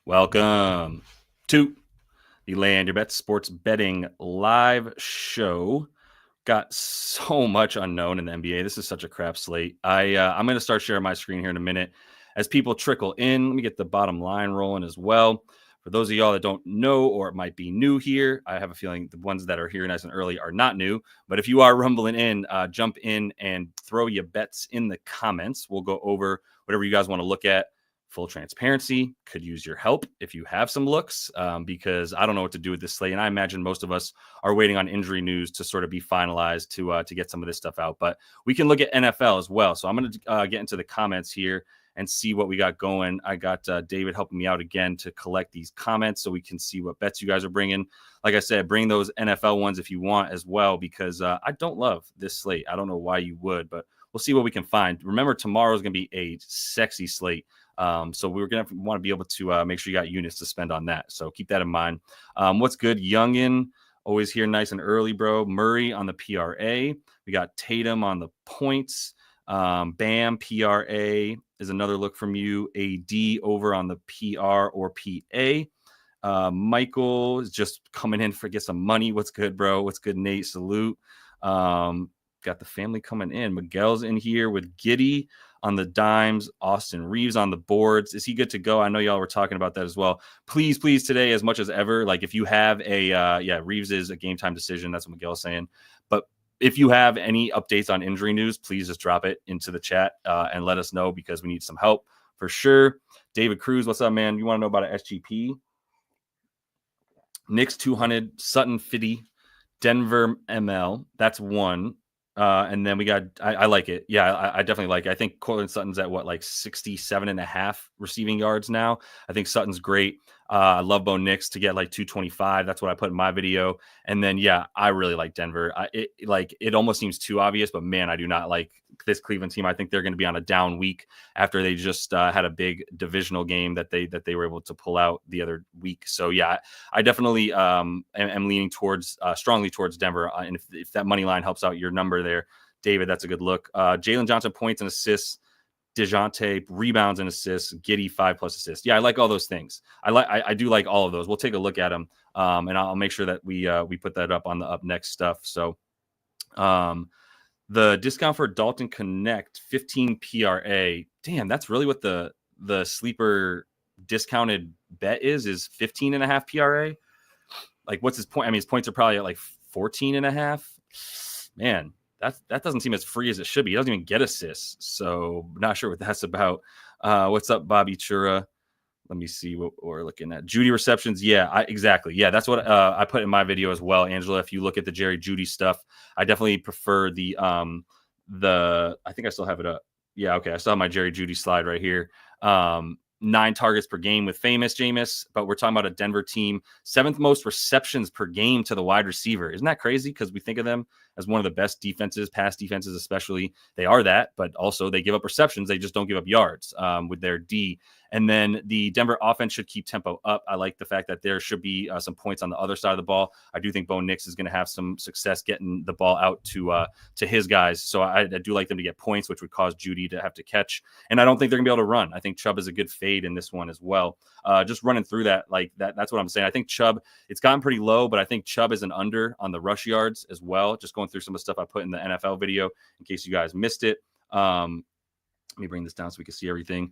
Welcome to the Land Your Bets Sports Betting live show. Got so much unknown in the NBA. This is such a crap slate. I'm going to start sharing my screen here in a minute as people trickle in. Let me get the bottom line rolling as well. For those of y'all that don't know or might be new here, I have a feeling the ones that are here nice and early are not new. But if you are rumbling in, jump in and throw your bets in the comments. We'll go over whatever you guys want to look at. Full transparency, could use your help if you have some looks, because I don't know what to do with this slate. And I imagine most of us are waiting on injury news to sort of be finalized to get some of this stuff out. But we can look at NFL as well. So I'm going to get into the comments here and see what we got going. I got David helping me out again to collect these comments so we can see what bets you guys are bringing. Like I said, bring those NFL ones if you want as well, because I don't love this slate. I don't know why you would, but we'll see what we can find. Remember, tomorrow is going to be a sexy slate. So we're going to want to be able to make sure you got units to spend on that. So keep that in mind. What's good? Youngin, always here nice and early, bro. Murray on the PRA. We got Tatum on the points. Bam, PRA is another look from you. AD over on the PR or PA. Michael is just coming in for get some money. What's good, bro? What's good, Nate? Salute. Got the family coming in. Miguel's in here with Giddey on the dimes. Austin Reeves on the boards. Is he good to go? I know y'all were talking about that as well. Please today, as much as ever, like if you have a Reeves is a game time decision. That's what Miguel's saying. But if you have any updates on injury news, please just drop it into the chat and let us know, because we need some help for sure. David Cruz, what's up, man? You want to know about an SGP? Knicks 200, Sutton 50, Denver ML. That's one. And then we got, I like it. Yeah, I definitely like it. I think Cortland Sutton's at what, like 67.5 receiving yards now. I think Sutton's great. I love Bo Nix to get like 225. That's what I put in my video. And then, yeah, I really like Denver. It almost seems too obvious, but man, I do not like this Cleveland team. I think they're going to be on a down week after they just had a big divisional game that they were able to pull out the other week. So yeah, I definitely am leaning strongly towards Denver. And if that money line helps out your number there, David, that's a good look. Jalen Johnson points and assists. DeJounte rebounds and assists, Giddey 5+ assists. Yeah, I like all those things. I do like all of those. We'll take a look at them, and I'll make sure that we put that up on the up next stuff. So, the discount for Dalton Connect 15 PRA. Damn, that's really what the sleeper discounted bet is 15.5 PRA. Like, what's his point? I mean, his points are probably at like 14.5. Man. That doesn't seem as free as it should be. He doesn't even get assists, so not sure what that's about. What's up, Bobby Chura? Let me see what we're looking at. Judy receptions, yeah, exactly. Yeah, that's what I put in my video as well, Angela. If you look at the Jerry Judy stuff, I definitely prefer the I think I still have it up. Yeah, okay, I still have my Jerry Judy slide right here. 9 targets per game with famous Jameis, but we're talking about a Denver team, 7th most receptions per game to the wide receiver. Isn't that crazy? Because we think of them as one of the best defenses, pass defenses especially. They are that, but also they give up receptions. They just don't give up yards with their D. And then the Denver offense should keep tempo up. I like the fact that there should be some points on the other side of the ball. I do think Bo Nix is going to have some success getting the ball out to his guys. So I do like them to get points, which would cause Judy to have to catch. And I don't think they're going to be able to run. I think Chubb is a good fade in this one as well. Just running through that, like that's what I'm saying. I think Chubb, it's gotten pretty low, but I think Chubb is an under on the rush yards as well. Just going through some of the stuff I put in the NFL video in case you guys missed it. Let me bring this down so we can see everything.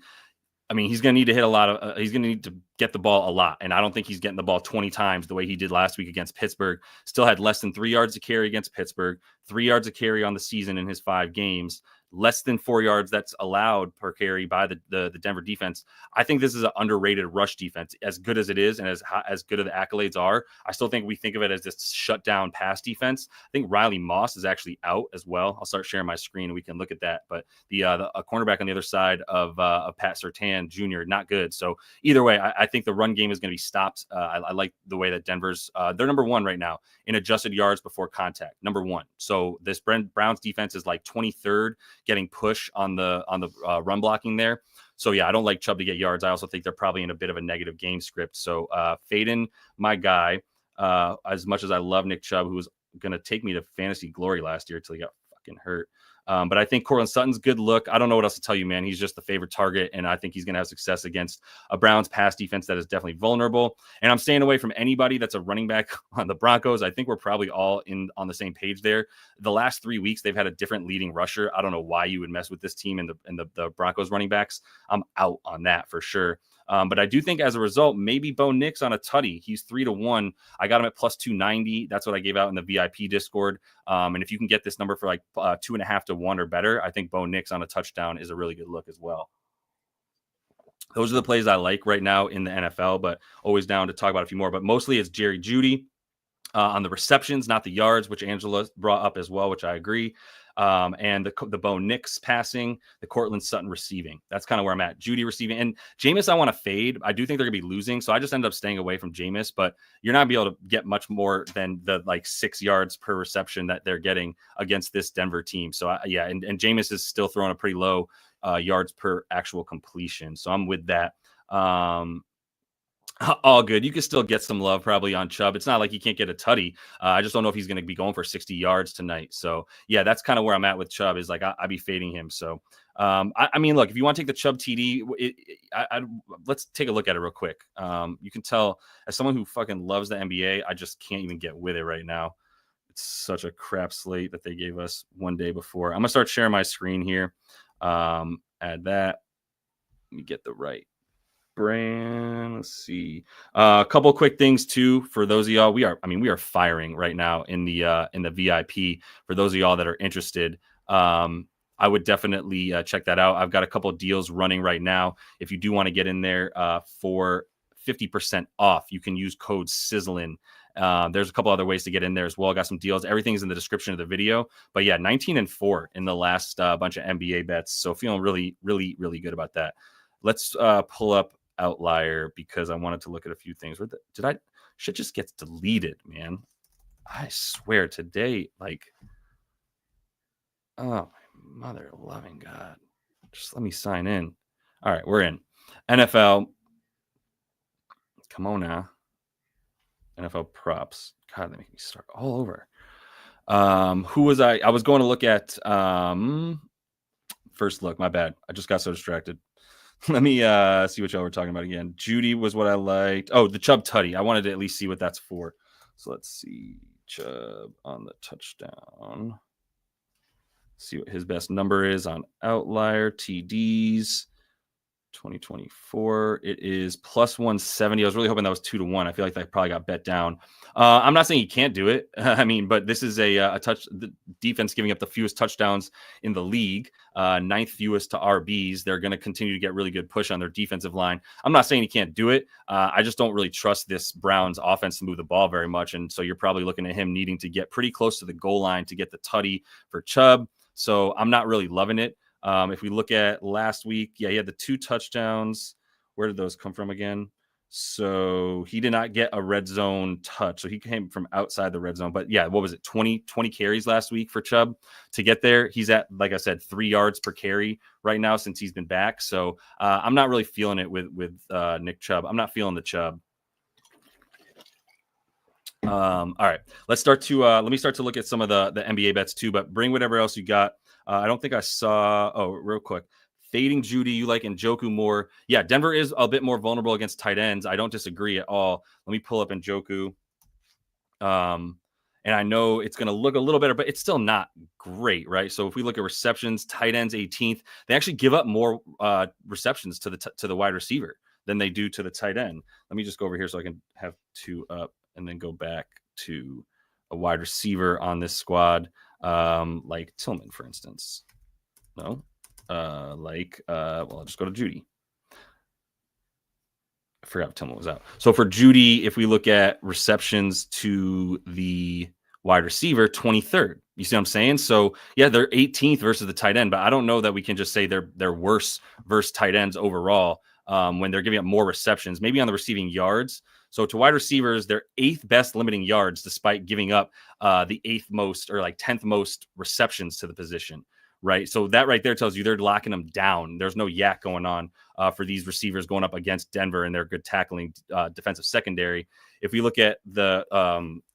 I mean, he's going to need to hit a lot of he's going to need to get the ball a lot. And I don't think he's getting the ball 20 times the way he did last week against Pittsburgh. Still had less than 3 yards to carry against Pittsburgh, 3 yards to carry on the season in his 5 games, less than 4 yards that's allowed per carry by the Denver defense. I think this is an underrated rush defense. As good as it is and as good as the accolades are, I still think we think of it as this shutdown pass defense. I think Riley Moss is actually out as well. I'll start sharing my screen and we can look at that. But the cornerback on the other side of Pat Surtain Jr., not good. So either way, I think the run game is going to be stopped. I like the way that Denver's they're number 1 right now in adjusted yards before contact, number 1. So this Browns defense is like 23rd getting push on the run blocking there. So yeah, I don't like Chubb to get yards. I also think they're probably in a bit of a negative game script. So Faden, my guy, as much as I love Nick Chubb, who was going to take me to fantasy glory last year until he got fucking hurt. But I think Courtland Sutton's good look. I don't know what else to tell you, man. He's just the favorite target, and I think he's going to have success against a Browns pass defense that is definitely vulnerable. And I'm staying away from anybody that's a running back on the Broncos. I think we're probably all on the same page there. The last 3 weeks, they've had a different leading rusher. I don't know why you would mess with this team and the Broncos running backs. I'm out on that for sure. But I do think as a result, maybe Bo Nix on a tutty. He's 3-1. I got him at plus 290. That's what I gave out in the VIP Discord. And if you can get this number for like 2.5 to 1 or better, I think Bo Nix on a touchdown is a really good look as well. Those are the plays I like right now in the NFL, but always down to talk about a few more. But mostly it's Jerry Jeudy on the receptions, not the yards, which Angela brought up as well, which I agree. And the Bo Nix passing, the Courtland Sutton receiving. That's kind of where I'm at. Jeudy receiving. And Jameis, I want to fade. I do think they're going to be losing, so I just end up staying away from Jameis. But you're not going to be able to get much more than the like 6 yards per reception that they're getting against this Denver team. So, yeah, and Jameis is still throwing a pretty low yards per actual completion. So I'm with that. All good. You can still get some love probably on Chubb. It's not like you can't get a tutty. I just don't know if he's going to be going for 60 yards tonight. So, yeah, that's kind of where I'm at with Chubb is like I'd be fading him. So, I mean, look, if you want to take the Chubb TD, let's take a look at it real quick. You can tell as someone who fucking loves the NBA, I just can't even get with it right now. It's such a crap slate that they gave us one day before. I'm going to start sharing my screen here. Add that. Let me get the right brand. Let's see. A couple quick things too for those of y'all. We are firing right now in the VIP. For those of y'all that are interested, I would definitely check that out. I've got a couple of deals running right now. If you do want to get in there for 50% off, you can use code Sizzlin. There's a couple other ways to get in there as well. I got some deals. Everything's in the description of the video. But yeah, 19-4 in the last bunch of NBA bets. So feeling really, really, really good about that. Let's pull up Outlier because I wanted to look at a few things. Shit just gets deleted, man. I swear today, like, oh my mother loving God. Just let me sign in. All right, we're in. NFL. Come on now. NFL props. God, they make me start all over. Who was I? I was going to look at first look. My bad. I just got so distracted. Let me see what y'all were talking about again. Jeudy was what I liked. Oh, the Chubb tutty. I wanted to at least see what that's for. So let's see. Chubb on the touchdown. See what his best number is on Outlier. TDs. 2024. It is plus 170. I was really hoping that was 2-1. I feel like that probably got bet down. I'm not saying he can't do it. I mean, but this is a the defense giving up the fewest touchdowns in the league, 9th fewest to RBs. They're going to continue to get really good push on their defensive line. I'm not saying he can't do it. I just don't really trust this Browns offense to move the ball very much. And so you're probably looking at him needing to get pretty close to the goal line to get the tutty for Chubb. So I'm not really loving it. If we look at last week, yeah, he had the 2 touchdowns. Where did those come from again? So he did not get a red zone touch. So he came from outside the red zone. But yeah, what was it? 20 carries last week for Chubb to get there. He's at, like I said, 3 yards per carry right now since he's been back. So I'm not really feeling it with Nick Chubb. I'm not feeling the Chubb. All right, let me start to look at some of the NBA bets too, but bring whatever else you got. I don't think I saw. Oh, real quick, fading Jeudy. You like Njoku more? Yeah, Denver is a bit more vulnerable against tight ends. I don't disagree at all. Let me pull up Njoku. And I know it's going to look a little better, but it's still not great, right? So if we look at receptions, tight ends 18th, they actually give up more receptions to the wide receiver than they do to the tight end. Let me just go over here so I can have 2 up and then go back to a wide receiver on this squad. Like Tillman, for instance. No. I'll just go to Jeudy. I forgot if Tillman was out. So for Jeudy, if we look at receptions to the wide receiver, 23rd. You see what I'm saying? So yeah, they're 18th versus the tight end, but I don't know that we can just say they're worse versus tight ends overall when they're giving up more receptions, maybe on the receiving yards. So to wide receivers, they're 8th best limiting yards, despite giving up the 8th most or like 10th most receptions to the position, right? So that right there tells you they're locking them down. There's no yak going on for these receivers going up against Denver and their good tackling defensive secondary. If we look at the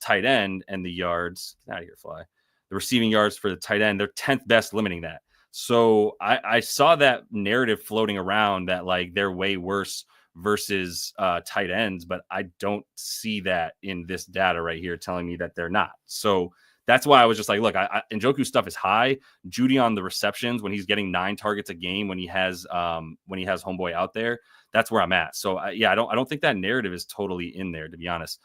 tight end and the yards, get out of here, Fly. The receiving yards for the tight end, they're 10th best, limiting that. So I saw that narrative floating around that like they're way worse versus tight ends, but I don't see that in this data right here telling me that they're not. So that's why I was just like, look, Njoku's stuff is high. Jeudy on the receptions when he's getting 9 targets a game when he has homeboy out there. That's where I'm at. So I don't think that narrative is totally in there, to be honest.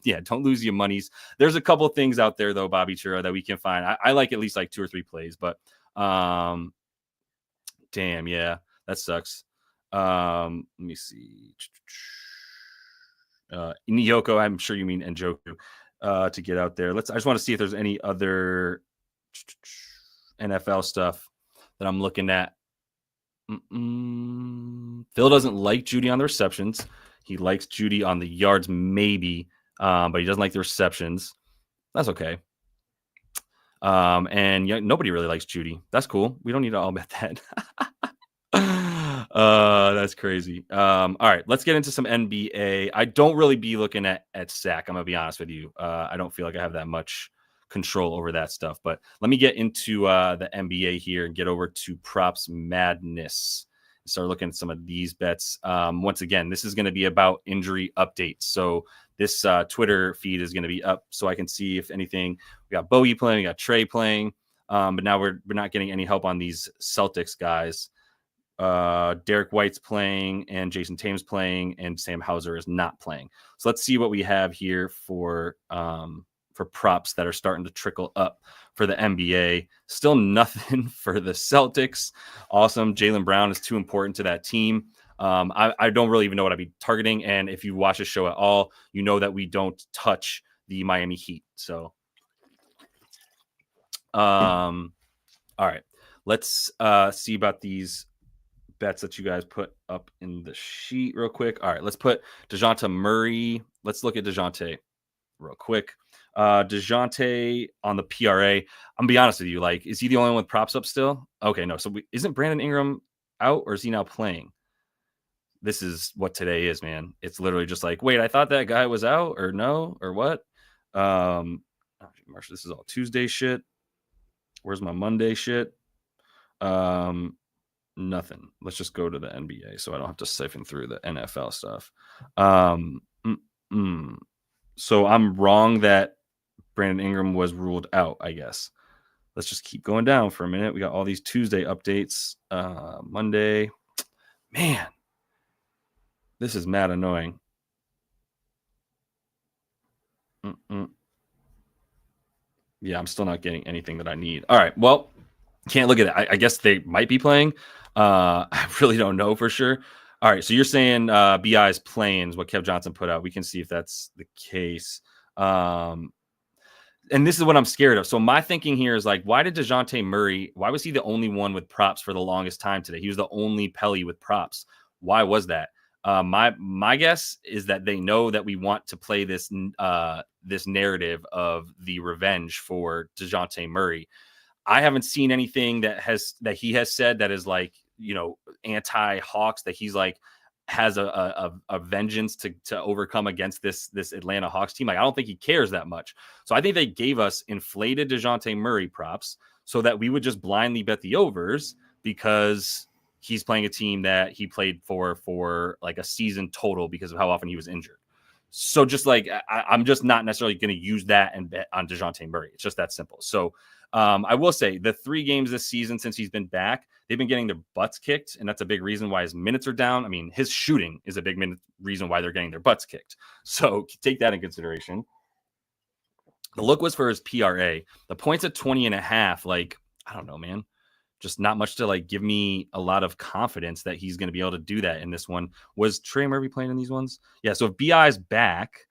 Yeah, don't lose your monies. There's a couple of things out there though, Bobby Churro, that we can find. I like at least like 2 or 3 plays, but damn, yeah, that sucks. Let me see. Nyoko, I'm sure you mean Njoku, to get out there. I just want to see if there's any other NFL stuff that I'm looking at. Phil doesn't like Jeudy on the receptions. He likes Jeudy on the yards, maybe, but he doesn't like the receptions. That's okay. And nobody really likes Jeudy. That's cool. We don't need to all bet that. That's crazy. All right, let's get into some NBA. I don't really be looking at sack. I'm gonna be honest with you. I don't feel like I have that much control over that stuff. But let me get into the NBA here and get over to props madness. Start looking at some of these bets. Once again, this is going to be about injury updates. So this Twitter feed is going to be up so I can see if anything. We got Bogey playing, we got Trey playing, but now we're not getting any help on these Celtics guys. Derrick White's playing and Jason Tatum's playing and Sam Hauser is not playing. So let's see what we have here for props that are starting to trickle up for the NBA. Still nothing for the Celtics. Awesome. Jaylen Brown is too important to that team. I don't really even know what I'd be targeting. And if you watch the show at all, you know that we don't touch the Miami Heat. So, all right, let's see about these bets that you guys put up in the sheet real quick. All right, let's put DeJounte Murray. Let's look at DeJounte real quick. DeJounte on the PRA. I'm gonna be honest with you. Like, is he the only one with props up still? Okay, no. So isn't Brandon Ingram out, or is he now playing? This is what today is, man. It's literally just like, wait, I thought that guy was out, or no, or what? Marshall, this is all Tuesday shit. Where's my Monday shit? Nothing. Let's just go to the NBA so I don't have to siphon through the NFL stuff. So I'm wrong that Brandon Ingram was ruled out, I guess. Let's just keep going down for a minute. We got all these Tuesday updates. Monday. Man, this is mad annoying. Yeah, I'm still not getting anything that I need. All right, well, can't look at it. I guess they might be playing. I really don't know for sure. All right, so you're saying BI's playing is what Kev Johnson put out. We can see if that's the case. And this is what I'm scared of. So my thinking here is like, why did DeJounte Murray, why was he the only one with props for the longest time today? He was the only Pelly with props. Why was that? My guess is that they know that we want to play this this narrative of the revenge for DeJounte Murray. I haven't seen anything that he has said that is like, anti-Hawks, that he's like has a vengeance to overcome against this Atlanta Hawks team. Like, I don't think he cares that much. So I think they gave us inflated DeJounte Murray props so that we would just blindly bet the overs because he's playing a team that he played for like a season total because of how often he was injured. So just like, I'm just not necessarily going to use that and bet on DeJounte Murray. It's just that simple. So I will say the 3 games this season since he's been back, they've been getting their butts kicked, and that's a big reason why his minutes are down. I mean, his shooting is a big reason why they're getting their butts kicked. So take that in consideration. The look was for his PRA. The points at 20.5, like, I don't know, man. Just not much to like give me a lot of confidence that he's going to be able to do that in this one. Was Trey Murphy playing in these ones? Yeah, so if BI's back,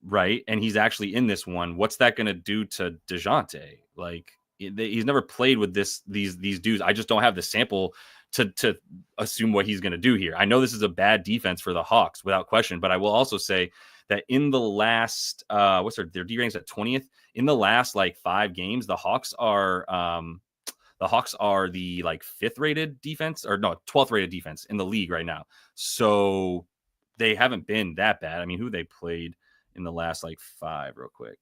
right, and he's actually in this one, what's that going to do to DeJounte? Like, he's never played with these dudes. I just don't have the sample to assume what he's going to do here. I know this is a bad defense for the Hawks without question, but I will also say that in the last what's their D ratings at 20th in the last like 5 games, the Hawks are the like 5th rated defense, or no, 12th rated defense in the league right now. So they haven't been that bad. I mean, who they played in the last like 5 real quick.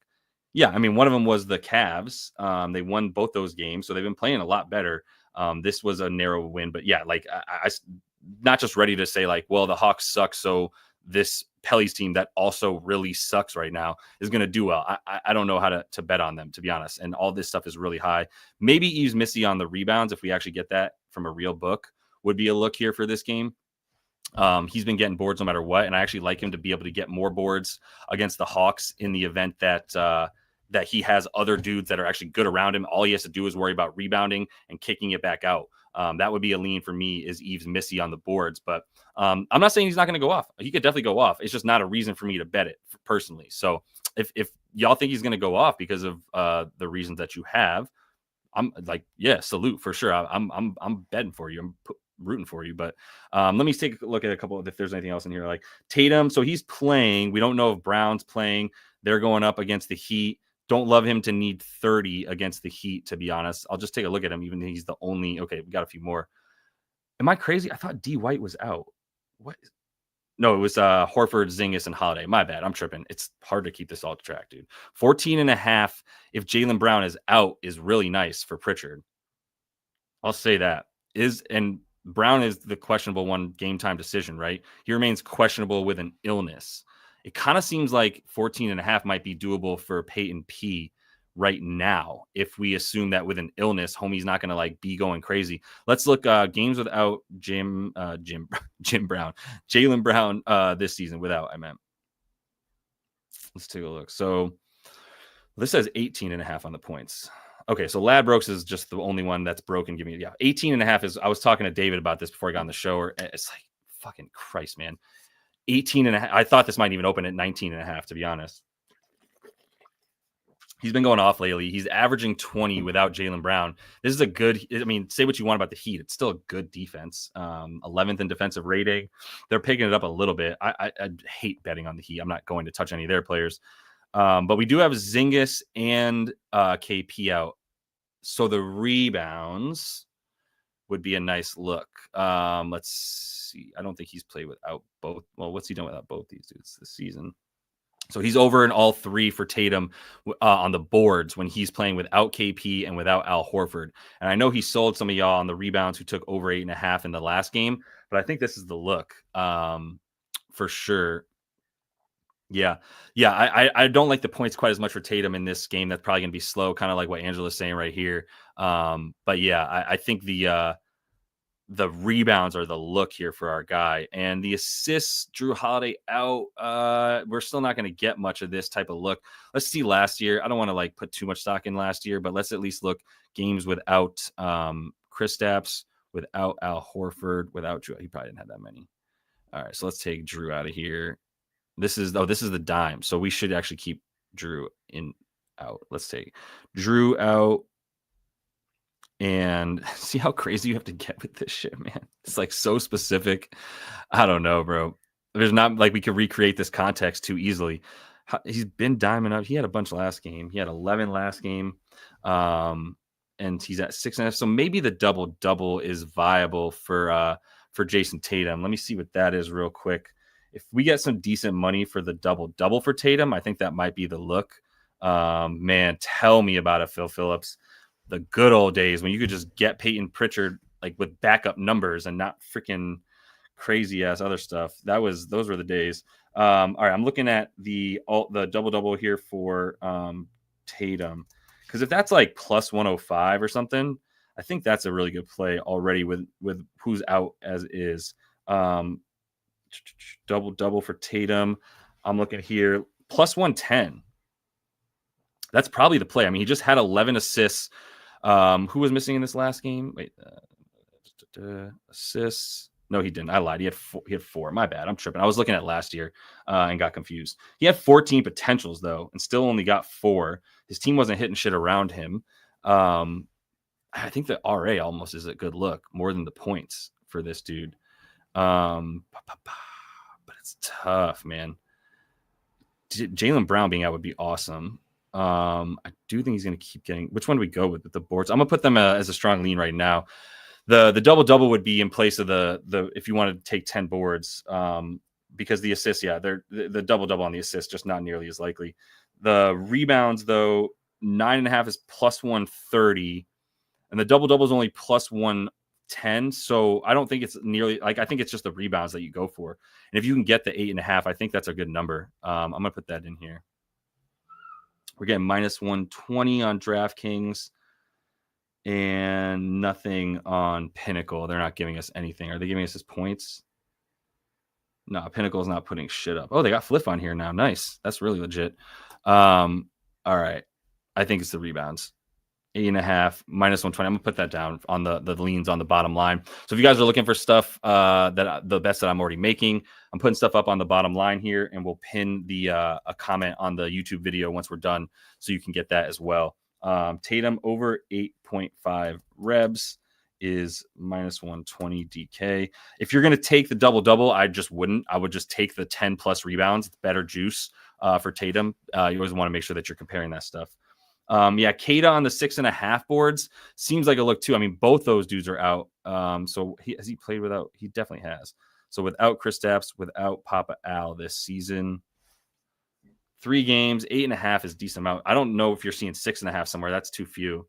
Yeah, I mean, one of them was the Cavs. They won both those games, so they've been playing a lot better. This was a narrow win, but yeah, like not just ready to say like, well, the Hawks suck, so this Pelly's team that also really sucks right now is going to do well. I don't know how to bet on them, to be honest. And all this stuff is really high. Maybe Yves Missy on the rebounds, if we actually get that from a real book, would be a look here for this game. He's been getting boards no matter what, and I actually like him to be able to get more boards against the Hawks in the event that he has other dudes that are actually good around him. All he has to do is worry about rebounding and kicking it back out. That would be a lean for me, is Yves Missy on the boards. But I'm not saying he's not going to go off. He could definitely go off. It's just not a reason for me to bet it personally. So if y'all think he's going to go off because of the reasons that you have, I'm like, yeah, salute for sure. I'm betting for you. I'm rooting for you. But let me take a look at a couple of, if there's anything else in here. Like Tatum, so he's playing. We don't know if Brown's playing. They're going up against the Heat. Don't love him to need 30 against the Heat, to be honest. I'll just take a look at him, even though he's the only. Okay, we got a few more. Am I crazy? I thought D White was out. What? No, it was Horford, Zingis, and Holiday. My bad. I'm tripping. It's hard to keep this all track, dude. 14.5. If Jaylen Brown is out, is really nice for Pritchard. I'll say that. And Brown is the questionable one, game time decision, right? He remains questionable with an illness. It kind of seems like 14.5 might be doable for Peyton P right now, if we assume that with an illness, homie's not going to like be going crazy. Let's look games without Jaylen Brown this season without, I meant. Let's take a look. So this says 18.5 on the points. Okay, so Ladbrokes is just the only one that's broken. Give me, 18.5 is, I was talking to David about this before I got on the show. It's like, fucking Christ, man. 18.5. I thought this might even open at 19.5, to be honest. He's been going off lately. He's averaging 20 without Jaylen Brown. This is a good, I mean, say what you want about the Heat. It's still a good defense. 11th in defensive rating. They're picking it up a little bit. I hate betting on the Heat. I'm not going to touch any of their players. But we do have Zingis and KP out. So the rebounds would be a nice look. Let's see. I don't think he's played without both. Well, what's he done without both these dudes this season? So he's over in all three for Tatum on the boards when he's playing without KP and without Al Horford. And I know he sold some of y'all on the rebounds who took over 8.5 in the last game, but I think this is the look for sure. Yeah. I don't like the points quite as much for Tatum in this game. That's probably going to be slow, kind of like what Angela's saying right here. But yeah, I think the rebounds are the look here for our guy. And the assists, Drew Holiday out. We're still not going to get much of this type of look. Let's see last year. I don't want to like put too much stock in last year, but let's at least look games without Kristaps, without Al Horford, without Drew. He probably didn't have that many. All right, so let's take Drew out of here. This is the dime. So we should actually keep Drew out. Let's take Drew out. And see how crazy you have to get with this shit, man. It's like so specific. I don't know, bro. There's not like we could recreate this context too easily. He's been diming up. He had a bunch last game. He had 11 last game. And he's at 6.5. So maybe the double is viable for Jason Tatum. Let me see what that is real quick. If we get some decent money for the double for Tatum, I think that might be the look. Man, tell me about it, Phil Phillips. The good old days when you could just get Peyton Pritchard like with backup numbers and not freaking crazy ass other stuff. Those were the days. All right, I'm looking at the double here for Tatum, because if that's like plus 105 or something, I think that's a really good play already with who's out as is. Double for Tatum. I'm looking here plus 110. That's probably the play. I mean, he just had 11 assists. Who was missing in this last game? Wait, assists. No, he didn't. I lied. He had four. My bad. I'm tripping. I was looking at last year and got confused. He had 14 potentials though, and still only got 4. His team wasn't hitting shit around him. I think the RA almost is a good look more than the points for this dude. But it's tough, man. Jaylen Brown being out would be awesome. I do think he's going to keep getting. Which one do we go with the boards? I'm going to put them as a strong lean right now. The double would be in place of the if you want to take 10 boards, because the assists, they're the double on the assists, just not nearly as likely. The rebounds, though, 9.5 is plus 130, and the double-double is only plus 110. So I don't think it's nearly like, I think it's just the rebounds that you go for. And if you can get the 8.5, I think that's a good number. I'm going to put that in here. We're getting minus 120 on DraftKings and nothing on Pinnacle. They're not giving us anything. Are they giving us his points? No, Pinnacle's not putting shit up. Oh, they got Flip on here now. Nice. That's really legit. All right. I think it's the rebounds. 8.5 minus 120. I'm gonna put that down on the leans on the bottom line. So if you guys are looking for stuff that the best that I'm already making, I'm putting stuff up on the bottom line here, and we'll pin the a comment on the YouTube video once we're done, so you can get that as well. Tatum over 8.5 rebs is minus 120 DK. If you're gonna take the double-double, I just wouldn't. I would just take the 10 plus rebounds. It's better juice for Tatum. You always want to make sure that you're comparing that stuff. Yeah, Kada on the 6.5 boards seems like a look too. I mean, both those dudes are out. So has he played without? He definitely has. So without Kristaps, without Papa Al this season, 3 games, 8.5 is decent amount. I don't know if you're seeing 6.5 somewhere. That's too few.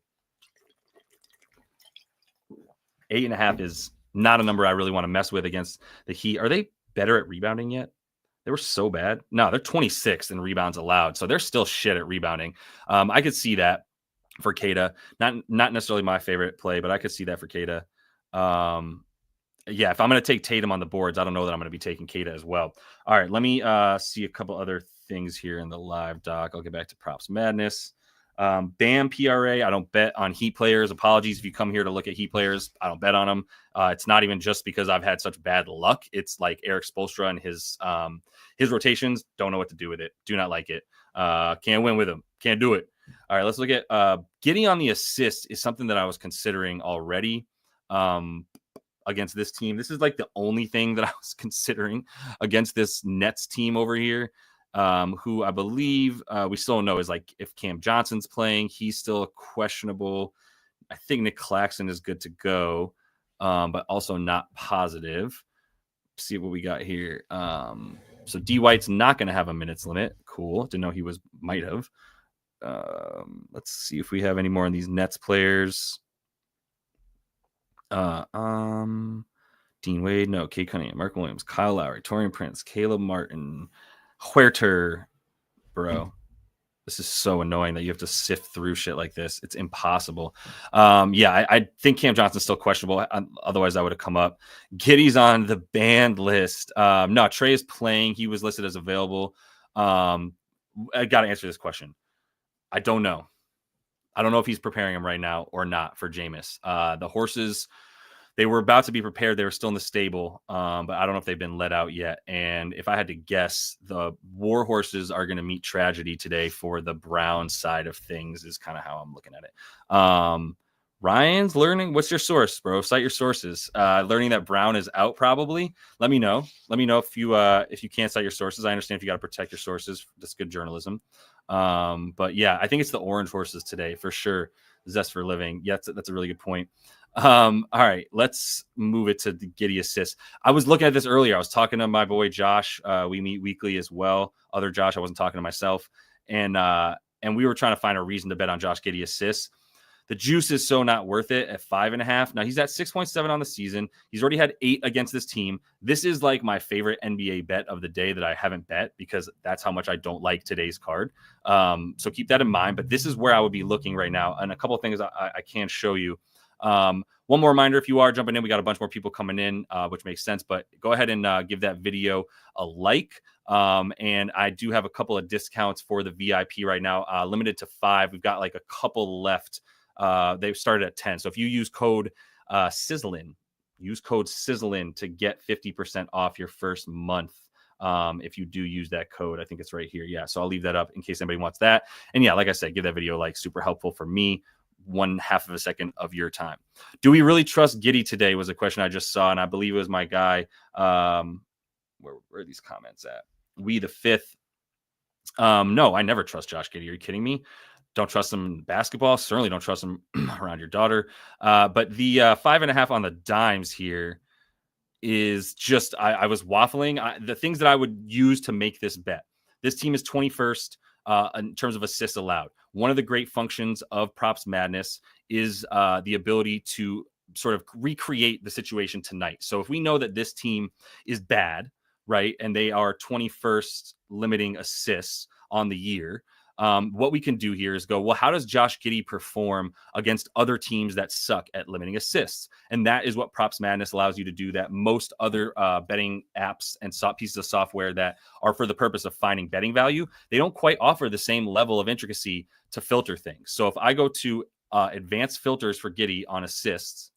8.5 is not a number I really want to mess with against the Heat. Are they better at rebounding yet? They were so bad. No, they're 26th in rebounds allowed. So they're still shit at rebounding. I could see that for Kada. Not necessarily my favorite play, but I could see that for Kada. Yeah, if I'm going to take Tatum on the boards, I don't know that I'm going to be taking Kada as well. All right, let me see a couple other things here in the live doc. I'll get back to Props Madness. Bam PRA. I don't bet on Heat players. Apologies if you come here to look at Heat players. I don't bet on them. It's not even just because I've had such bad luck. It's like Eric Spoelstra and his rotations. Don't know what to do with it. Do not like it. Can't win with him. Can't do it. All right, let's look at Giddey on the assist is something that I was considering already against this team. This is like the only thing that I was considering against this Nets team over here. Who I believe we still don't know is like if Cam Johnson's playing, he's still questionable. I think Nick Claxton is good to go, but also not positive. See what we got here. So D White's not going to have a minutes limit. Cool. Didn't know he might have. Let's see if we have any more on these Nets players. Dean Wade, no. Kate Cunningham, Mark Williams, Kyle Lowry, Taurean Prince, Caleb Martin, Huerter, bro. This is so annoying that you have to sift through shit like this. It's impossible. Yeah, I think Cam Johnson's still questionable. Otherwise, that would have come up. Giddey's on the banned list. No, Trey is playing. He was listed as available. I got to answer this question. I don't know. I don't know if he's preparing him right now or not for Jameis. The horses, they were about to be prepared. They were still in the stable, but I don't know if they've been let out yet. And if I had to guess, the war horses are going to meet tragedy today for the Brown side of things is kind of how I'm looking at it. Ryan's learning. What's your source, bro? Cite your sources. Learning that Brown is out probably. Let me know. Let me know if you can't cite your sources. I understand if you got to protect your sources. That's good journalism. But yeah, I think it's the orange horses today for sure. Zest for living. Yeah, that's a really good point. All right, let's move it to the Giddey assist. I was looking at this earlier. I was talking to my boy Josh. We meet weekly as well. Other Josh, I wasn't talking to myself. And we were trying to find a reason to bet on Josh Giddey assists. The juice is so not worth it at 5.5. Now he's at 6.7 on the season. He's already had 8 against this team. This is like my favorite NBA bet of the day that I haven't bet because that's how much I don't like today's card. So keep that in mind. But this is where I would be looking right now. And a couple of things I can show you. One more reminder, if you are jumping in, we got a bunch more people coming in, which makes sense, but go ahead and give that video a like. And I do have a couple of discounts for the VIP right now, limited to 5. We've got like a couple left. They started at 10. So if you use code Sizzlin, to get 50% off your first month. If you do use that code, I think it's right here. Yeah. So I'll leave that up in case anybody wants that. And yeah, like I said, give that video a like, super helpful for me. 1/2 of a second of your time. Do we really trust Giddey today was a question I just saw. And I believe it was my guy. Where are these comments at? We the fifth. No, I never trust Josh Giddey. Are you kidding me? Don't trust him in basketball. Certainly don't trust him around your daughter. But the 5.5 on the dimes here is just, I was waffling. The things that I would use to make this bet. This team is 21st in terms of assists allowed. One of the great functions of Props Madness is the ability to sort of recreate the situation tonight. So if we know that this team is bad, right, and they are 21st limiting assists on the year, what we can do here is go, well, how does Josh Giddey perform against other teams that suck at limiting assists? And that is what Props Madness allows you to do that most other betting apps and pieces of software that are for the purpose of finding betting value, they don't quite offer the same level of intricacy to filter things. So if I go to advanced filters for Giddey on assists,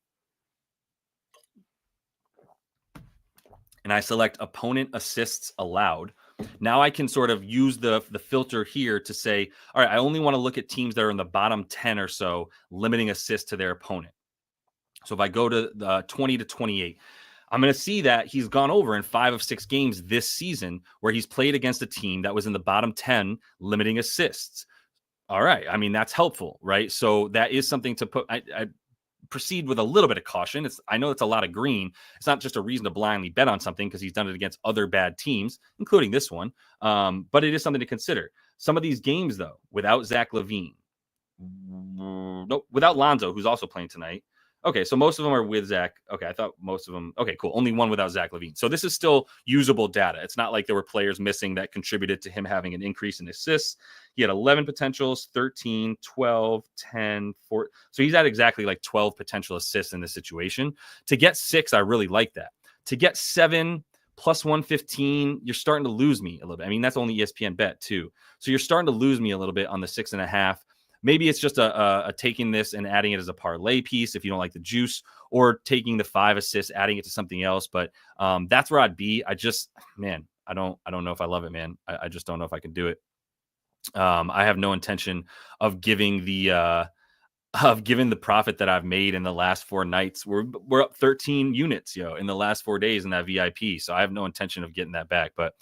and I select opponent assists allowed, now I can sort of use the filter here to say, all right, I only want to look at teams that are in the bottom 10 or so limiting assists to their opponent. So if I go to the 20 to 28, I'm going to see that he's gone over in 5 of 6 games this season where he's played against a team that was in the bottom 10 limiting assists. All right. I mean, that's helpful, right? So that is something to put. I proceed with a little bit of caution. I know it's a lot of green. It's not just a reason to blindly bet on something because he's done it against other bad teams, including this one. But it is something to consider. Some of these games, though, without Zach LaVine, without Lonzo, who's also playing tonight. Okay, so most of them are with Zach. Okay, I thought most of them. Okay, cool. Only one without Zach LaVine. So this is still usable data. It's not like there were players missing that contributed to him having an increase in assists. He had 11 potentials, 13, 12, 10, 4. So he's at exactly like 12 potential assists in this situation. To get 6, I really like that. To get 7 plus 115, you're starting to lose me a little bit. I mean, that's only ESPN bet too. So you're starting to lose me a little bit on the 6.5. Maybe it's just a taking this and adding it as a parlay piece if you don't like the juice, or taking the 5 assists, adding it to something else. But that's where I'd be. I don't know if I love it, man. I just don't know if I can do it. I have no intention of giving the profit that I've made in the last 4 nights. We're up 13 units, in the last 4 days in that VIP. So I have no intention of getting that back. But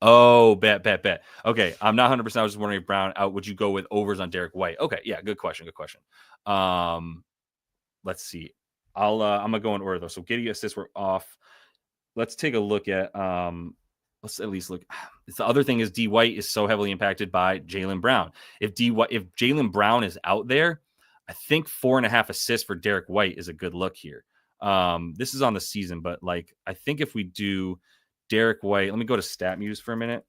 bet. Okay, I'm not 100%. I was just wondering if Brown out, would you go with overs on Derrick White? Okay, yeah, good question. Let's see. I'm gonna go in order though. So Giddey assists were off. Let's take a look at let's at least look. The other thing is D White is so heavily impacted by Jaylen Brown. If Jaylen Brown is out there, I think 4.5 assists for Derrick White is a good look here. This is on the season, but like I think if we do Derrick White, let me go to StatMuse for a minute.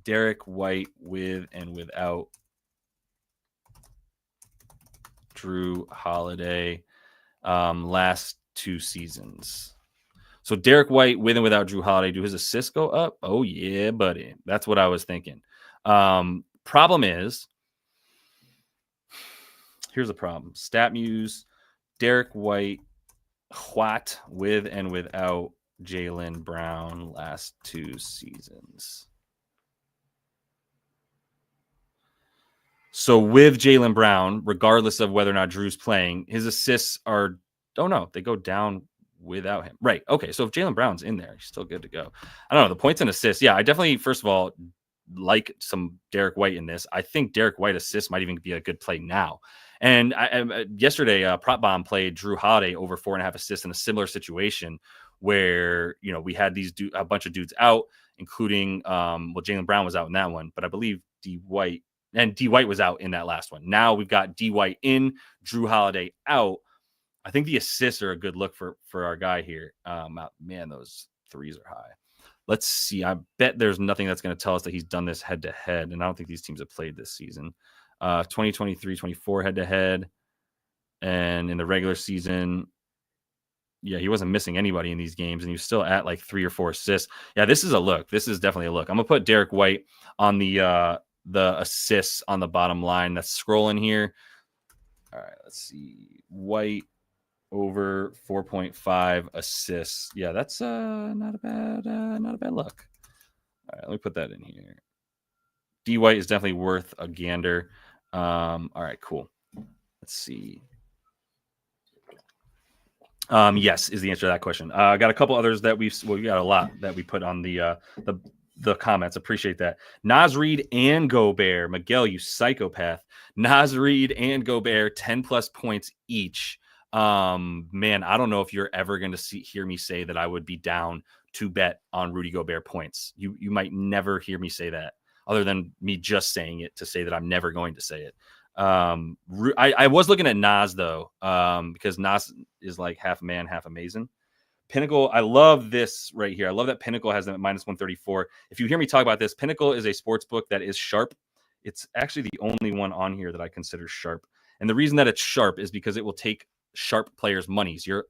Derrick White with and without Drew Holiday last 2 seasons. So Derrick White with and without Drew Holiday, do his assists go up? Oh, yeah, buddy. That's what I was thinking. Problem is, here's the problem. StatMuse, Derrick White, what with and without Jaylen Brown last 2 seasons. So with Jaylen Brown, regardless of whether or not Drew's playing, his assists are, they go down without him. Right. Okay. So if Jaylen Brown's in there, he's still good to go. I don't know. The points and assists. Yeah, I definitely, first of all, like some Derrick White in this. I think Derrick White assists might even be a good play now. And yesterday, Prop Bomb played Drew Holiday over 4.5 assists in a similar situation where, we had a bunch of dudes out, including, Jaylen Brown was out in that one, but I believe D White was out in that last one. Now we've got D White in, Drew Holiday out. I think the assists are a good look for our guy here. Man, those threes are high. Let's see. I bet there's nothing that's going to tell us that he's done this head to head. And I don't think these teams have played this season. 2023-24 head to head. And in the regular season, yeah, he wasn't missing anybody in these games, and he was still at like 3 or 4 assists. Yeah, this is a look. This is definitely a look. I'm gonna put Derrick White on the assists on the bottom line. That's scrolling here. All right, let's see. White over 4.5 assists. Yeah, that's not a bad look. All right, let me put that in here. D White is definitely worth a gander. All right, cool. Let's see. Yes, is the answer to that question. I got a couple others that we got a lot that we put on the comments. Appreciate that. Naz Reid and Gobert. Miguel, you psychopath. Naz Reid and Gobert, 10 plus points each. Man, I don't know if you're ever going to hear me say that I would be down to bet on Rudy Gobert points. You might never hear me say that, other than me just saying it to say that I'm never going to say it. I was looking at Nas though, because Nas is like half man, half amazing. Pinnacle, I love this right here. I love that Pinnacle has them at minus 134. If you hear me talk about this, Pinnacle is a sports book that is sharp. It's actually the only one on here that I consider sharp. And the reason that it's sharp is because it will take sharp players' monies. You're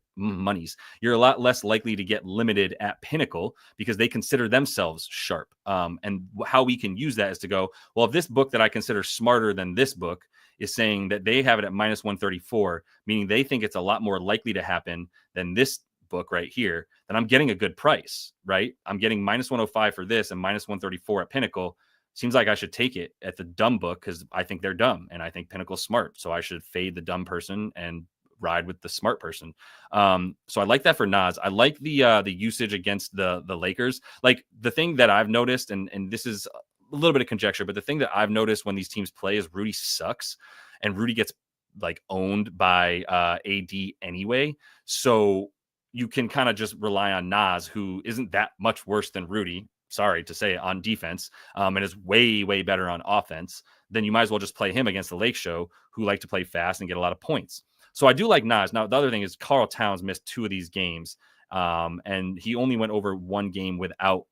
a lot less likely to get limited at Pinnacle because they consider themselves sharp. And how we can use that is to go, well, if this book that I consider smarter than this book is saying that they have it at minus 134, meaning they think it's a lot more likely to happen than this book right here, then I'm getting a good price, right? I'm getting minus 105 for this and minus 134 at Pinnacle. Seems like I should take it at the dumb book because I think they're dumb and I think Pinnacle's smart. So I should fade the dumb person and ride with the smart person. So I like that for Nas. I like the usage against the Lakers. Like the thing that I've noticed, and this is a little bit of conjecture, but the thing that I've noticed when these teams play is Rudy sucks and Rudy gets like owned by AD anyway. So you can kind of just rely on Nas, who isn't that much worse than Rudy, sorry to say, on defense, and is way, way better on offense. Then you might as well just play him against the Lake Show, who like to play fast and get a lot of points. So I do like Nas. Now, the other thing is Karl Towns missed 2 of these games, and he only went over 1 game without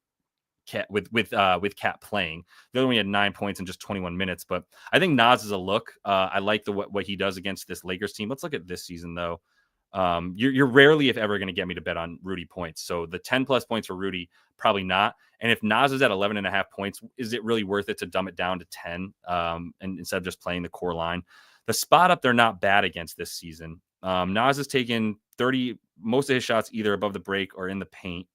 Cat with Cat playing. The other one, he had 9 points in just 21 minutes. But I think Nas is a look. I like what he does against this Lakers team. Let's look at this season though. You're rarely, if ever, going to get me to bet on Rudy points. So the 10 plus points for Rudy, probably not. And if Nas is at 11.5 points, is it really worth it to dumb it down to 10 and instead of just playing the core line? The spot up, they're not bad against this season. Nas has taken 30, most of his shots either above the break or in the paint.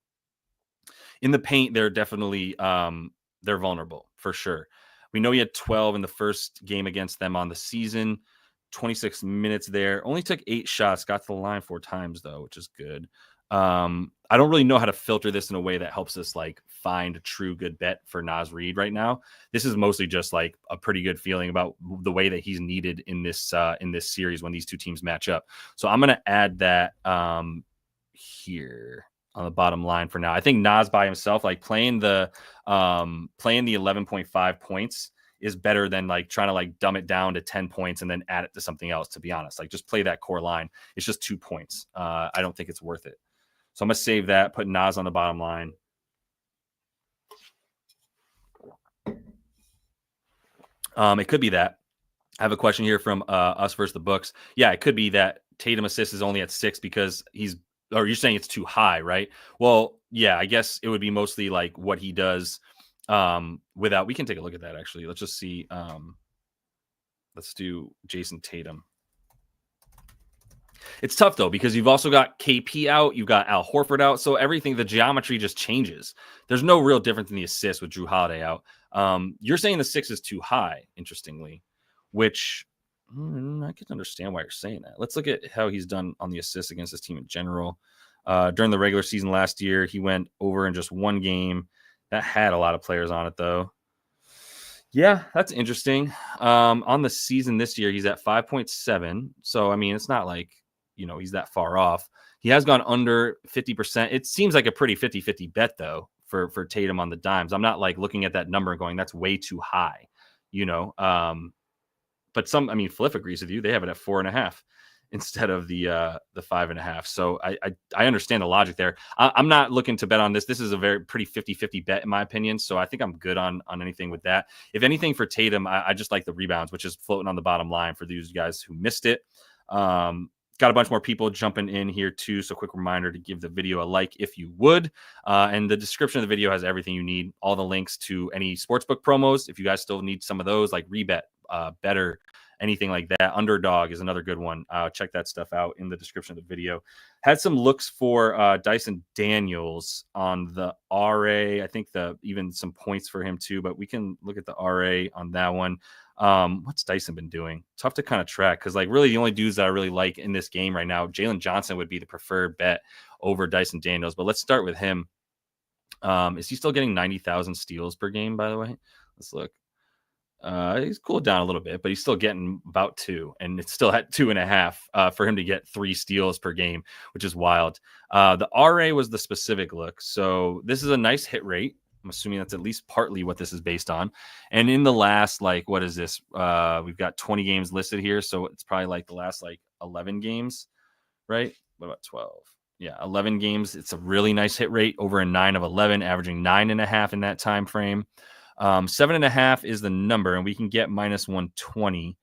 In the paint, they're definitely they're vulnerable for sure. We know he had 12 in the first game against them on the season. 26 minutes there. Only took 8 shots. Got to the line 4 times though, which is good. I don't really know how to filter this in a way that helps us like find a true good bet for Nas Reed right now. This is mostly just like a pretty good feeling about the way that he's needed in this series when these two teams match up. So I'm gonna add that here on the bottom line for now. I think Nas by himself, like playing the 11.5 points is better than like trying to like dumb it down to 10 points and then add it to something else, to be honest. Like just play that core line. It's just 2 points. I don't think it's worth it. So I'm going to save that, put Nas on the bottom line. It could be that. I have a question here from us versus the books. Yeah, it could be that Tatum assist is only at 6 because you're saying it's too high, right? Well, yeah, I guess it would be mostly like what he does we can take a look at that actually. Let's just see. Let's do Jason Tatum. It's tough though, because you've also got KP out, you've got Al Horford out. So everything, the geometry just changes. There's no real difference in the assists with Drew Holiday out. You're saying the 6 is too high, interestingly, which I can understand why you're saying that. Let's look at how he's done on the assists against this team in general. During the regular season last year, he went over in just 1 game. That had a lot of players on it, though. Yeah, that's interesting. On the season this year, he's at 5.7. So, I mean, it's not like, he's that far off. He has gone under 50%. It seems like a pretty 50-50 bet, though, for Tatum on the dimes. I'm not, like, looking at that number and going, that's way too high, But Fliff agrees with you. They have it at 4.5 instead of the 5.5. So I understand the logic there. I'm not looking to bet on this. This is a pretty 50-50 bet in my opinion. So I think I'm good on anything with that. If anything for Tatum, I just like the rebounds, which is floating on the bottom line for these guys who missed it. Got a bunch more people jumping in here too. So quick reminder to give the video a like if you would. And the description of the video has everything you need. All the links to any sportsbook promos. If you guys still need some of those, like REBET, Better, anything like that. Underdog is another good one. Check that stuff out in the description of the video. Had some looks for Dyson Daniels on the RA. I think even some points for him too, but we can look at the RA on that one. What's Dyson been doing? Tough to kind of track because like really the only dudes that I really like in this game right now, Jalen Johnson would be the preferred bet over Dyson Daniels. But let's start with him. Is he still getting 90,000 steals per game, by the way? Let's look. He's cooled down a little bit, but he's still getting about 2, and it's still at 2.5 for him to get 3 steals per game, which is wild. The RA was the specific look. So this is a nice hit rate. I'm assuming that's at least partly what this is based on. And in the last, like, what is this? We've got 20 games listed here. So it's probably like the last 11 games, right? What about 12? Yeah, 11 games. It's a really nice hit rate, over a 9 of 11, averaging 9.5 in that time frame. 7.5 is the number, and we can get minus 120.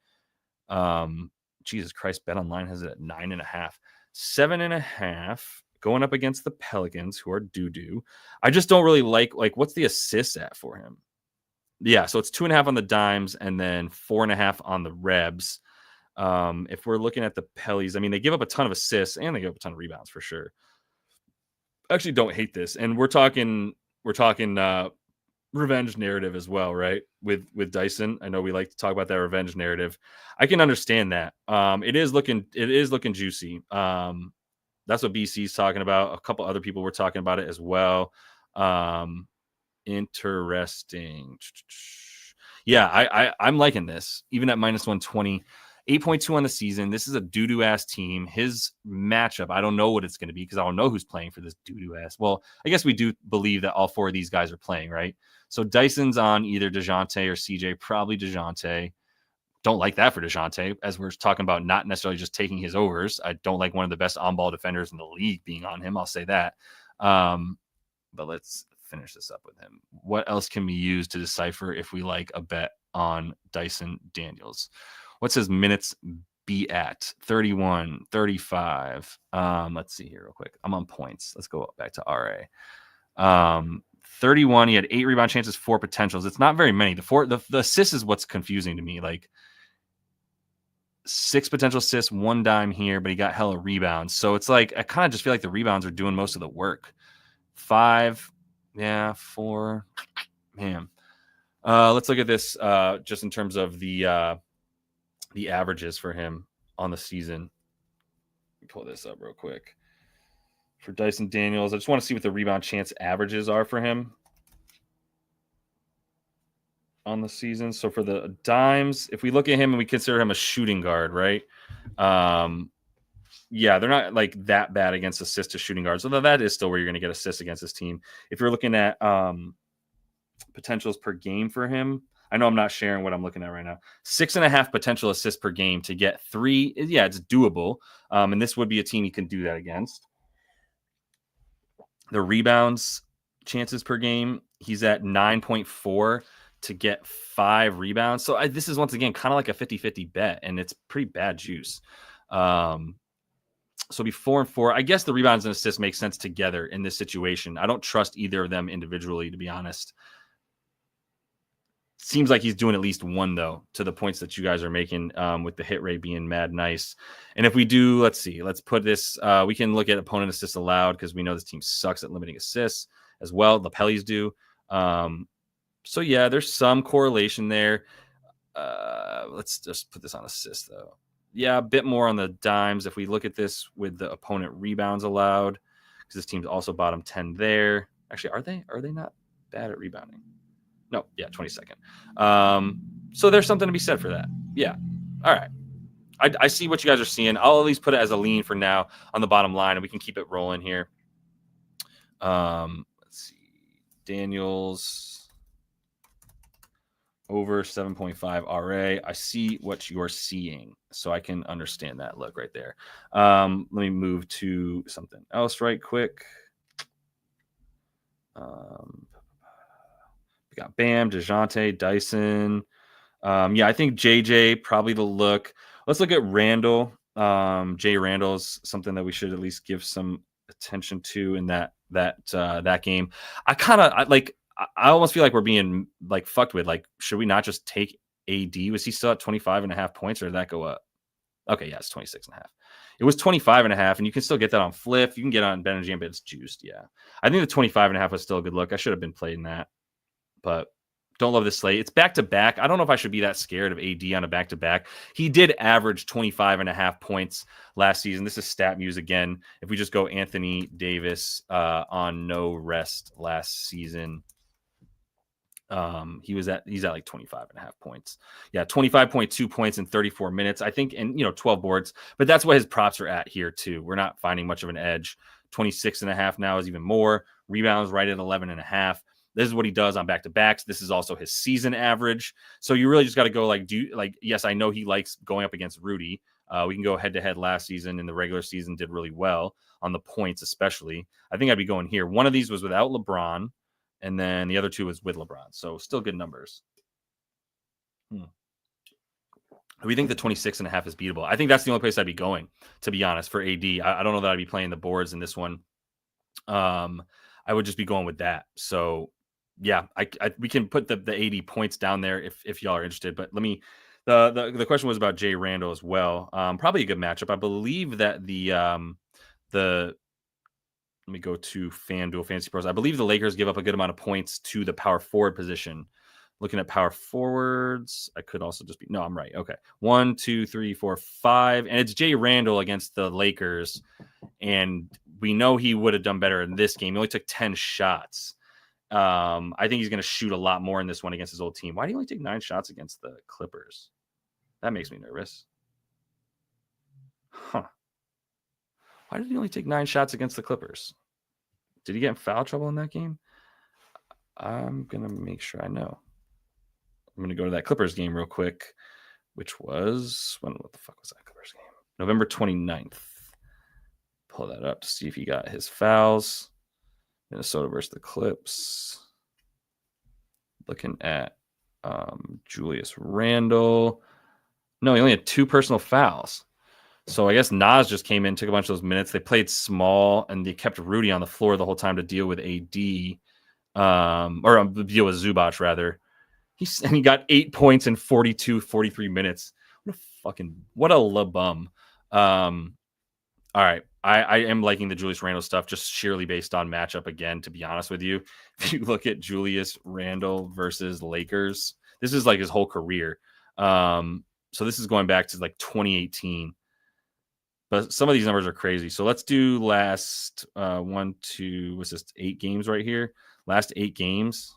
Jesus Christ, BetOnline has it at 9.5. 7.5 going up against the Pelicans, who are doo-doo. I just don't really like what's the assist at for him? Yeah, so it's 2.5 on the dimes and then 4.5 on the Rebs. If we're looking at the Pellies, I mean, they give up a ton of assists and they give up a ton of rebounds for sure. I actually don't hate this. And we're talking revenge narrative as well, right? With Dyson. I know we like to talk about that revenge narrative. I can understand that. It is looking juicy. That's what BC's talking about. A couple other people were talking about it as well. Interesting. Yeah, I'm liking this. Even at minus 120, 8.2 on the season. This is a doo-doo ass team. His matchup, I don't know what it's going to be because I don't know who's playing for this doo-doo ass. Well, I guess we do believe that all 4 of these guys are playing, right? So Dyson's on either DeJounte or CJ, probably DeJounte. Don't like that for DeJounte, as we're talking about not necessarily just taking his overs. I don't like one of the best on-ball defenders in the league being on him. I'll say that. But let's finish this up with him. What else can we use to decipher if we like a bet on Dyson Daniels? What's his minutes be at? 31, 35. Let's see here real quick. I'm on points. Let's go back to RA. 31. He had 8 rebound chances, 4 potentials. It's not very many. The assist is what's confusing to me. Like 6 potential assists, 1 dime here, but he got hella rebounds. So it's like I kind of just feel like the rebounds are doing most of the work. 5, yeah, 4. Man. Let's look at this just in terms of the averages for him on the season. Let me pull this up real quick. For Dyson Daniels, I just want to see what the rebound chance averages are for him on the season. So for the dimes, if we look at him and we consider him a shooting guard, right? Yeah, they're not like that bad against assist to shooting guards. Although that is still where you're going to get assists against this team. If you're looking at potentials per game for him, I know I'm not sharing what I'm looking at right now. 6.5 potential assists per game to get 3. Yeah, it's doable. And this would be a team you can do that against. The rebounds chances per game, he's at 9.4 to get 5 rebounds. So this is once again kind of like a 50-50 bet, and it's pretty bad juice. So it'll be 4 and 4. I guess the rebounds and assists make sense together in this situation. I don't trust either of them individually, to be honest. Seems like he's doing at least 1, though, to the points that you guys are making with the hit rate being mad nice. And if we do, let's see, let's put this, we can look at opponent assists allowed because we know this team sucks at limiting assists as well. The Pellies do. So, yeah, there's some correlation there. Let's just put this on assists, though. Yeah, a bit more on the dimes. If we look at this with the opponent rebounds allowed, because this team's also bottom 10 there. Actually, are they not bad at rebounding? No, yeah, 22nd. So there's something to be said for that. Yeah. All right. I see what you guys are seeing. I'll at least put it as a lean for now on the bottom line, and we can keep it rolling here. Let's see. Daniels over 7.5 RA. I see what you're seeing, so I can understand that look right there. Let me move to something else right quick. We got Bam, DeJounte, Dyson. Yeah, I think JJ probably the look. Let's look at Randle. Jay Randle's something that we should at least give some attention to in that game. I almost feel like we're being like fucked with. Like, should we not just take AD? Was he still at 25.5 points, or did that go up? Okay, yeah, it's 26.5. It was 25.5, and you can still get that on Flip. You can get on BetMGM, but it's juiced. Yeah, I think the 25.5 was still a good look. I should have been playing that. But don't love this slate. It's back-to-back. I don't know if I should be that scared of AD on a back-to-back. He did average 25.5 points last season. This is StatMuse again. If we just go Anthony Davis on no rest last season, He's at like 25.5 points. Yeah, 25.2 points in 34 minutes, I think, and 12 boards. But that's what his props are at here too. We're not finding much of an edge. 26.5 now is even more. Rebounds right at 11.5. This is what he does on back-to-backs. This is also his season average. So you really just got to go yes, I know he likes going up against Rudy. We can go head-to-head last season. In the regular season, did really well on the points especially. I think I'd be going here. One of these was without LeBron, and then the other two was with LeBron. So still good numbers. We think the 26.5 is beatable. I think that's the only place I'd be going, to be honest, for AD. I don't know that I'd be playing the boards in this one. I would just be going with that. So yeah, we can put the 80 points down there if y'all are interested. But let me the question was about Jay Randle as well. Probably a good matchup. I believe that let me go to FanDuel Fantasy Pros. I believe the Lakers give up a good amount of points to the power forward position. Looking at power forwards, I could also just be no, I'm right. Okay. 1, 2, 3, 4, 5. And it's Jay Randle against the Lakers. And we know he would have done better in this game. He only took 10 shots. I think he's going to shoot a lot more in this one against his old team. Why did he only take 9 shots against the Clippers? That makes me nervous. Huh. Why did he only take 9 shots against the Clippers? Did he get in foul trouble in that game? I'm going to make sure I know. I'm going to go to that Clippers game real quick, which was, what the fuck was that Clippers game? November 29th. Pull that up to see if he got his fouls. Minnesota versus the Clips. Looking at Julius Randle. No, he only had 2 personal fouls. So I guess Nas just came in, took a bunch of those minutes. They played small, and they kept Rudy on the floor the whole time to deal with AD, or deal with Zubac, rather. He got 8 points in 43 minutes. What a bum. All right. I am liking the Julius Randle stuff just sheerly based on matchup again, to be honest with you. If you look at Julius Randle versus Lakers, this is like his whole career. So this is going back to like 2018. But some of these numbers are crazy. So let's do last 8 games right here. Last 8 games.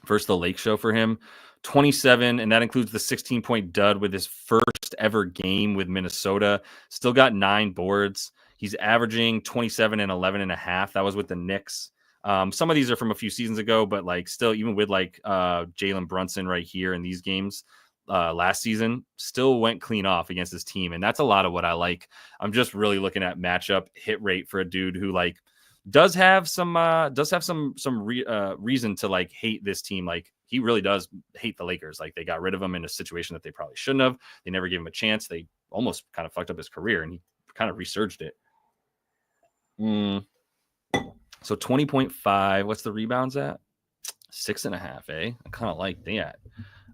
First, the Lake Show for him. 27, and that includes the 16-point dud with his first ever game with Minnesota. Still got 9 boards. He's averaging 27 and 11.5. That was with the Knicks. Some of these are from a few seasons ago, but like still, even with like Jalen Brunson right here in these games last season, still went clean off against his team, and that's a lot of what I like. I'm just really looking at matchup hit rate for a dude who like does have some reason to like hate this team. Like he really does hate the Lakers. Like they got rid of him in a situation that they probably shouldn't have. They never gave him a chance. They almost kind of fucked up his career, and he kind of resurged it. So 20.5. What's the rebounds at? 6.5. I kind of like that.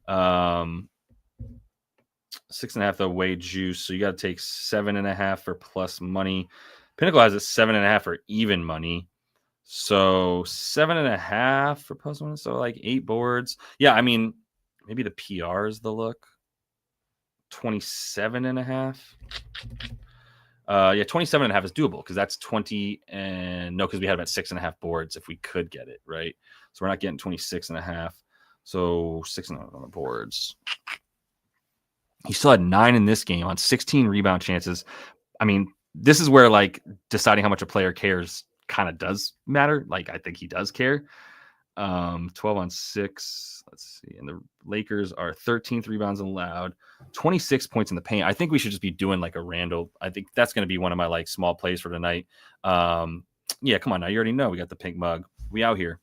6.5 though, way juice. So you got to take 7.5 for plus money. Pinnacle has it 7.5 for even money. So 7.5 for plus money. So like 8 boards. Yeah, I mean, maybe the PR is the look. 27.5. 27.5 is doable because that's 20 and no, because we had about 6.5 boards if we could get it, right? So we're not getting 26.5. So 6.5 on the boards. He still had 9 in this game on 16 rebound chances. I mean, this is where like deciding how much a player cares kind of does matter. Like I think he does care. 12 on 6. Let's see. And the Lakers are 13th rebounds allowed, 26 points in the paint. I think we should just be doing like a Randle. I think that's going to be one of my like small plays for tonight. Yeah, come on now. You already know we got the pink mug. We out here.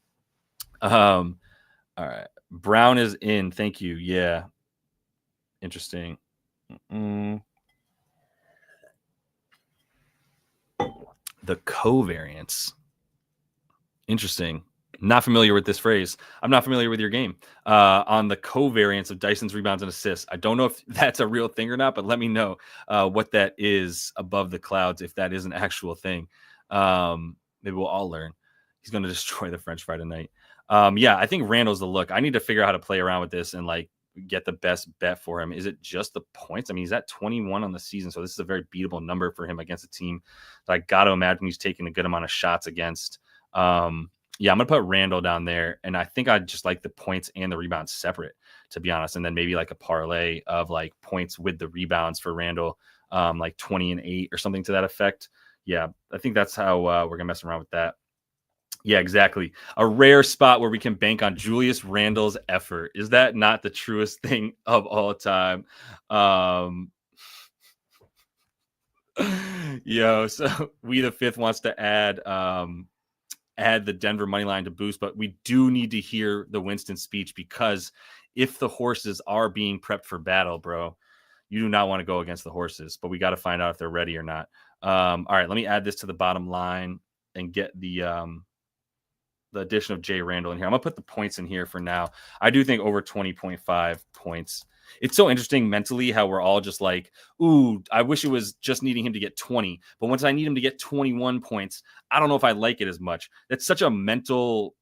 All right. Brown is in. Thank you. Yeah. Interesting. The covariance. Interesting. Not familiar with this phrase. I'm not familiar with your game. On the covariance of Dyson's rebounds and assists. I don't know if that's a real thing or not, but let me know what that is above the clouds, if that is an actual thing. Maybe we'll all learn. He's going to destroy the French fry tonight. Yeah, I think Randle's the look. I need to figure out how to play around with this and like get the best bet for him. Is it just the points? I mean, he's at 21 on the season, so this is a very beatable number for him against a team that I got to imagine he's taking a good amount of shots against. Yeah, I'm going to put Randle down there. And I think I'd just like the points and the rebounds separate, to be honest. And then maybe like a parlay of like points with the rebounds for Randle, like 20 and 8 or something to that effect. Yeah, I think that's how we're going to mess around with that. Yeah, exactly. A rare spot where we can bank on Julius Randle's effort. Is that not the truest thing of all time? Yo, so we the fifth wants to add the Denver money line to boost, but we do need to hear the Winston speech, because if the horses are being prepped for battle, bro, you do not want to go against the horses, but we got to find out if they're ready or not. All right, let me add this to the bottom line and get the addition of Jay Randle in here. I'm gonna put the points in here for now. I do think over 20.5 points. It's so interesting mentally how we're all just like, ooh, I wish it was just needing him to get 20. But once I need him to get 21 points, I don't know if I like it as much. That's such a mental,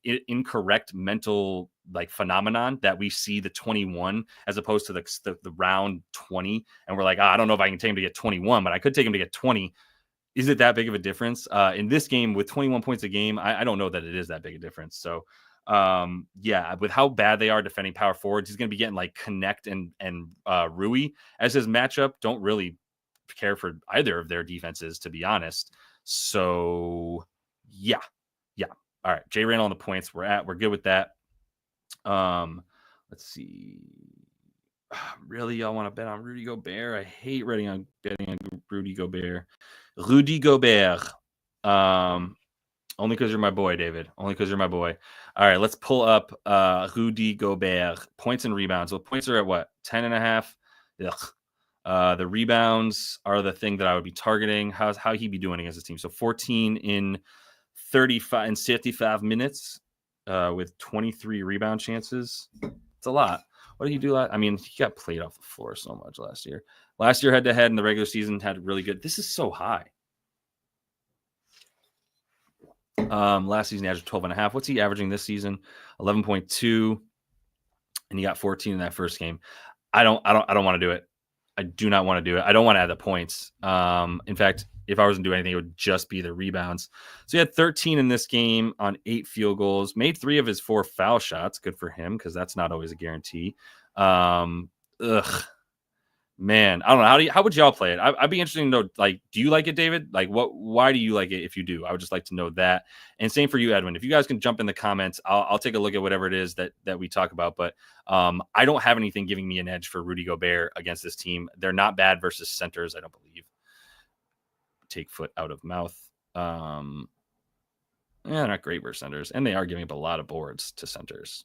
incorrect mental like phenomenon that we see the 21 as opposed to the round 20. And we're like, I don't know if I can take him to get 21, but I could take him to get 20. Is it that big of a difference? In this game with 21 points a game, I don't know that it is that big a difference. So, yeah, with how bad they are defending power forwards, he's going to be getting like Connect and Rui as his matchup. Don't really care for either of their defenses, to be honest. So, yeah. All right, Jay Randle on the points. We're good with that. Let's see. Really, y'all want to bet on Rudy Gobert? I hate betting on Rudy Gobert. Rudy Gobert. Only because you're my boy, David. Only because you're my boy. All right, let's pull up Rudy Gobert. Points and rebounds. Well, points are at what? 10.5. The rebounds are the thing that I would be targeting. How he be doing against his team? So 14 in 35 minutes with 23 rebound chances. It's a lot. What did he do last? I mean, he got played off the floor so much last year. Last year, head-to-head in the regular season, had really good. This is so high. Last season, he averaged 12.5. What's he averaging this season? 11.2. And he got 14 in that first game. I don't want to do it. I do not want to do it. I don't want to add the points. In fact, if I wasn't doing anything, it would just be the rebounds. So he had 13 in this game on 8 field goals, made 3 of his 4 foul shots. Good for him, because that's not always a guarantee. Man, I don't know. How would y'all play it? I'd be interested to know, like, do you like it, David? Like, why do you like it if you do? I would just like to know that. And same for you, Edwin. If you guys can jump in the comments, I'll take a look at whatever it is that we talk about. But I don't have anything giving me an edge for Rudy Gobert against this team. They're not bad versus centers, I don't believe. Take foot out of mouth. Yeah, not great versus centers. And they are giving up a lot of boards to centers.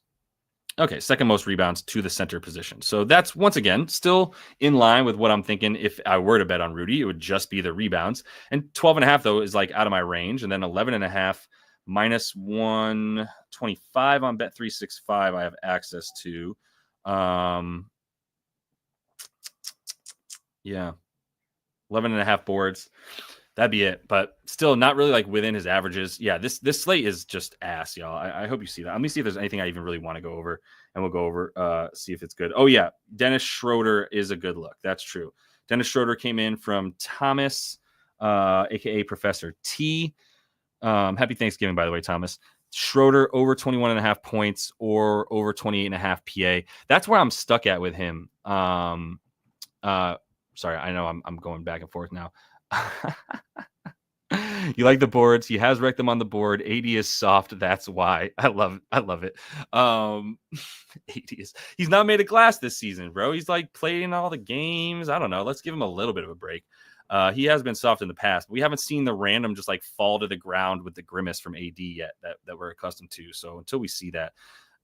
Okay, second most rebounds to the center position. So that's, once again, still in line with what I'm thinking. If I were to bet on Rudy, it would just be the rebounds. And 12.5, though, is like out of my range. And then 11.5 minus 125 on Bet365 I have access to. Yeah, 11.5 boards. That'd be it, but still not really like within his averages. Yeah, this slate is just ass, y'all. I hope you see that. Let me see if there's anything I even really want to go over, and we'll go over, see if it's good. Oh, yeah, Dennis Schroder is a good look. That's true. Dennis Schroder came in from Thomas, a.k.a. Professor T. Happy Thanksgiving, by the way, Thomas. Schroder over 21.5 points or over 28.5 PA. That's where I'm stuck at with him. Sorry, I know I'm going back and forth now. You like the boards. He has wrecked them on the board. AD is soft. That's why. I love it. He's not made of glass this season, bro. He's like playing all the games. I don't know. Let's give him a little bit of a break. He has been soft in the past. We haven't seen the random just like fall to the ground with the grimace from AD yet that we're accustomed to. So until we see that,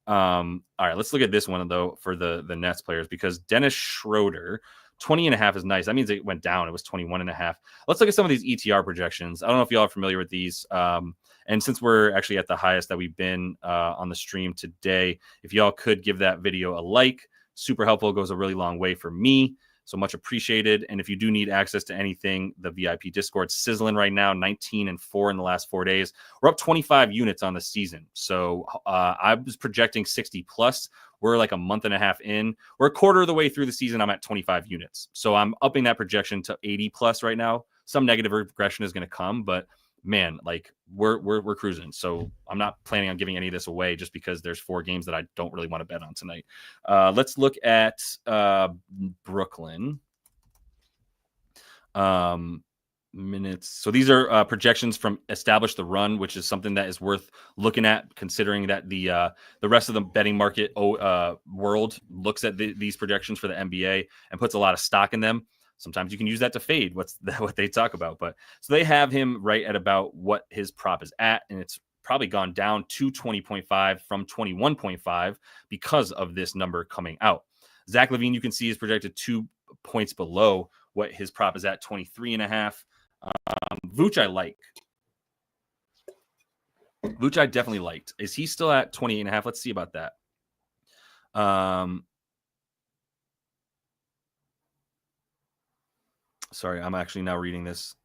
all right, let's look at this one though for the Nets players, because Dennis Schroder, 20.5 is nice. That means it went down. It was 21.5. Let's look at some of these ETR projections. I don't know if y'all are familiar with these. And since we're actually at the highest that we've been on the stream today, if y'all could give that video a like, super helpful. It goes a really long way for me. So much appreciated. And if you do need access to anything, the VIP Discord's sizzling right now, 19-4 in the last 4 days. We're up 25 units on the season. So I was projecting 60 plus. We're like a month and a half in. We're a quarter of the way through the season. I'm at 25 units. So I'm upping that projection to 80 plus right now. Some negative regression is going to come, but man, like we're cruising. So I'm not planning on giving any of this away just because there's 4 games that I don't really want to bet on tonight. Let's look at Brooklyn. Minutes. So these are projections from Establish the Run, which is something that is worth looking at, considering that the rest of the betting market world looks at these projections for the NBA and puts a lot of stock in them. Sometimes you can use that to fade what they talk about. But so they have him right at about what his prop is at, and it's probably gone down to 20.5 from 21.5 because of this number coming out. Zach LaVine, you can see, is projected 2 points below what his prop is at, 23.5. Vooch I like. Vooch I definitely liked. Is he still at 28.5? Let's see about that. Sorry, I'm actually now reading this.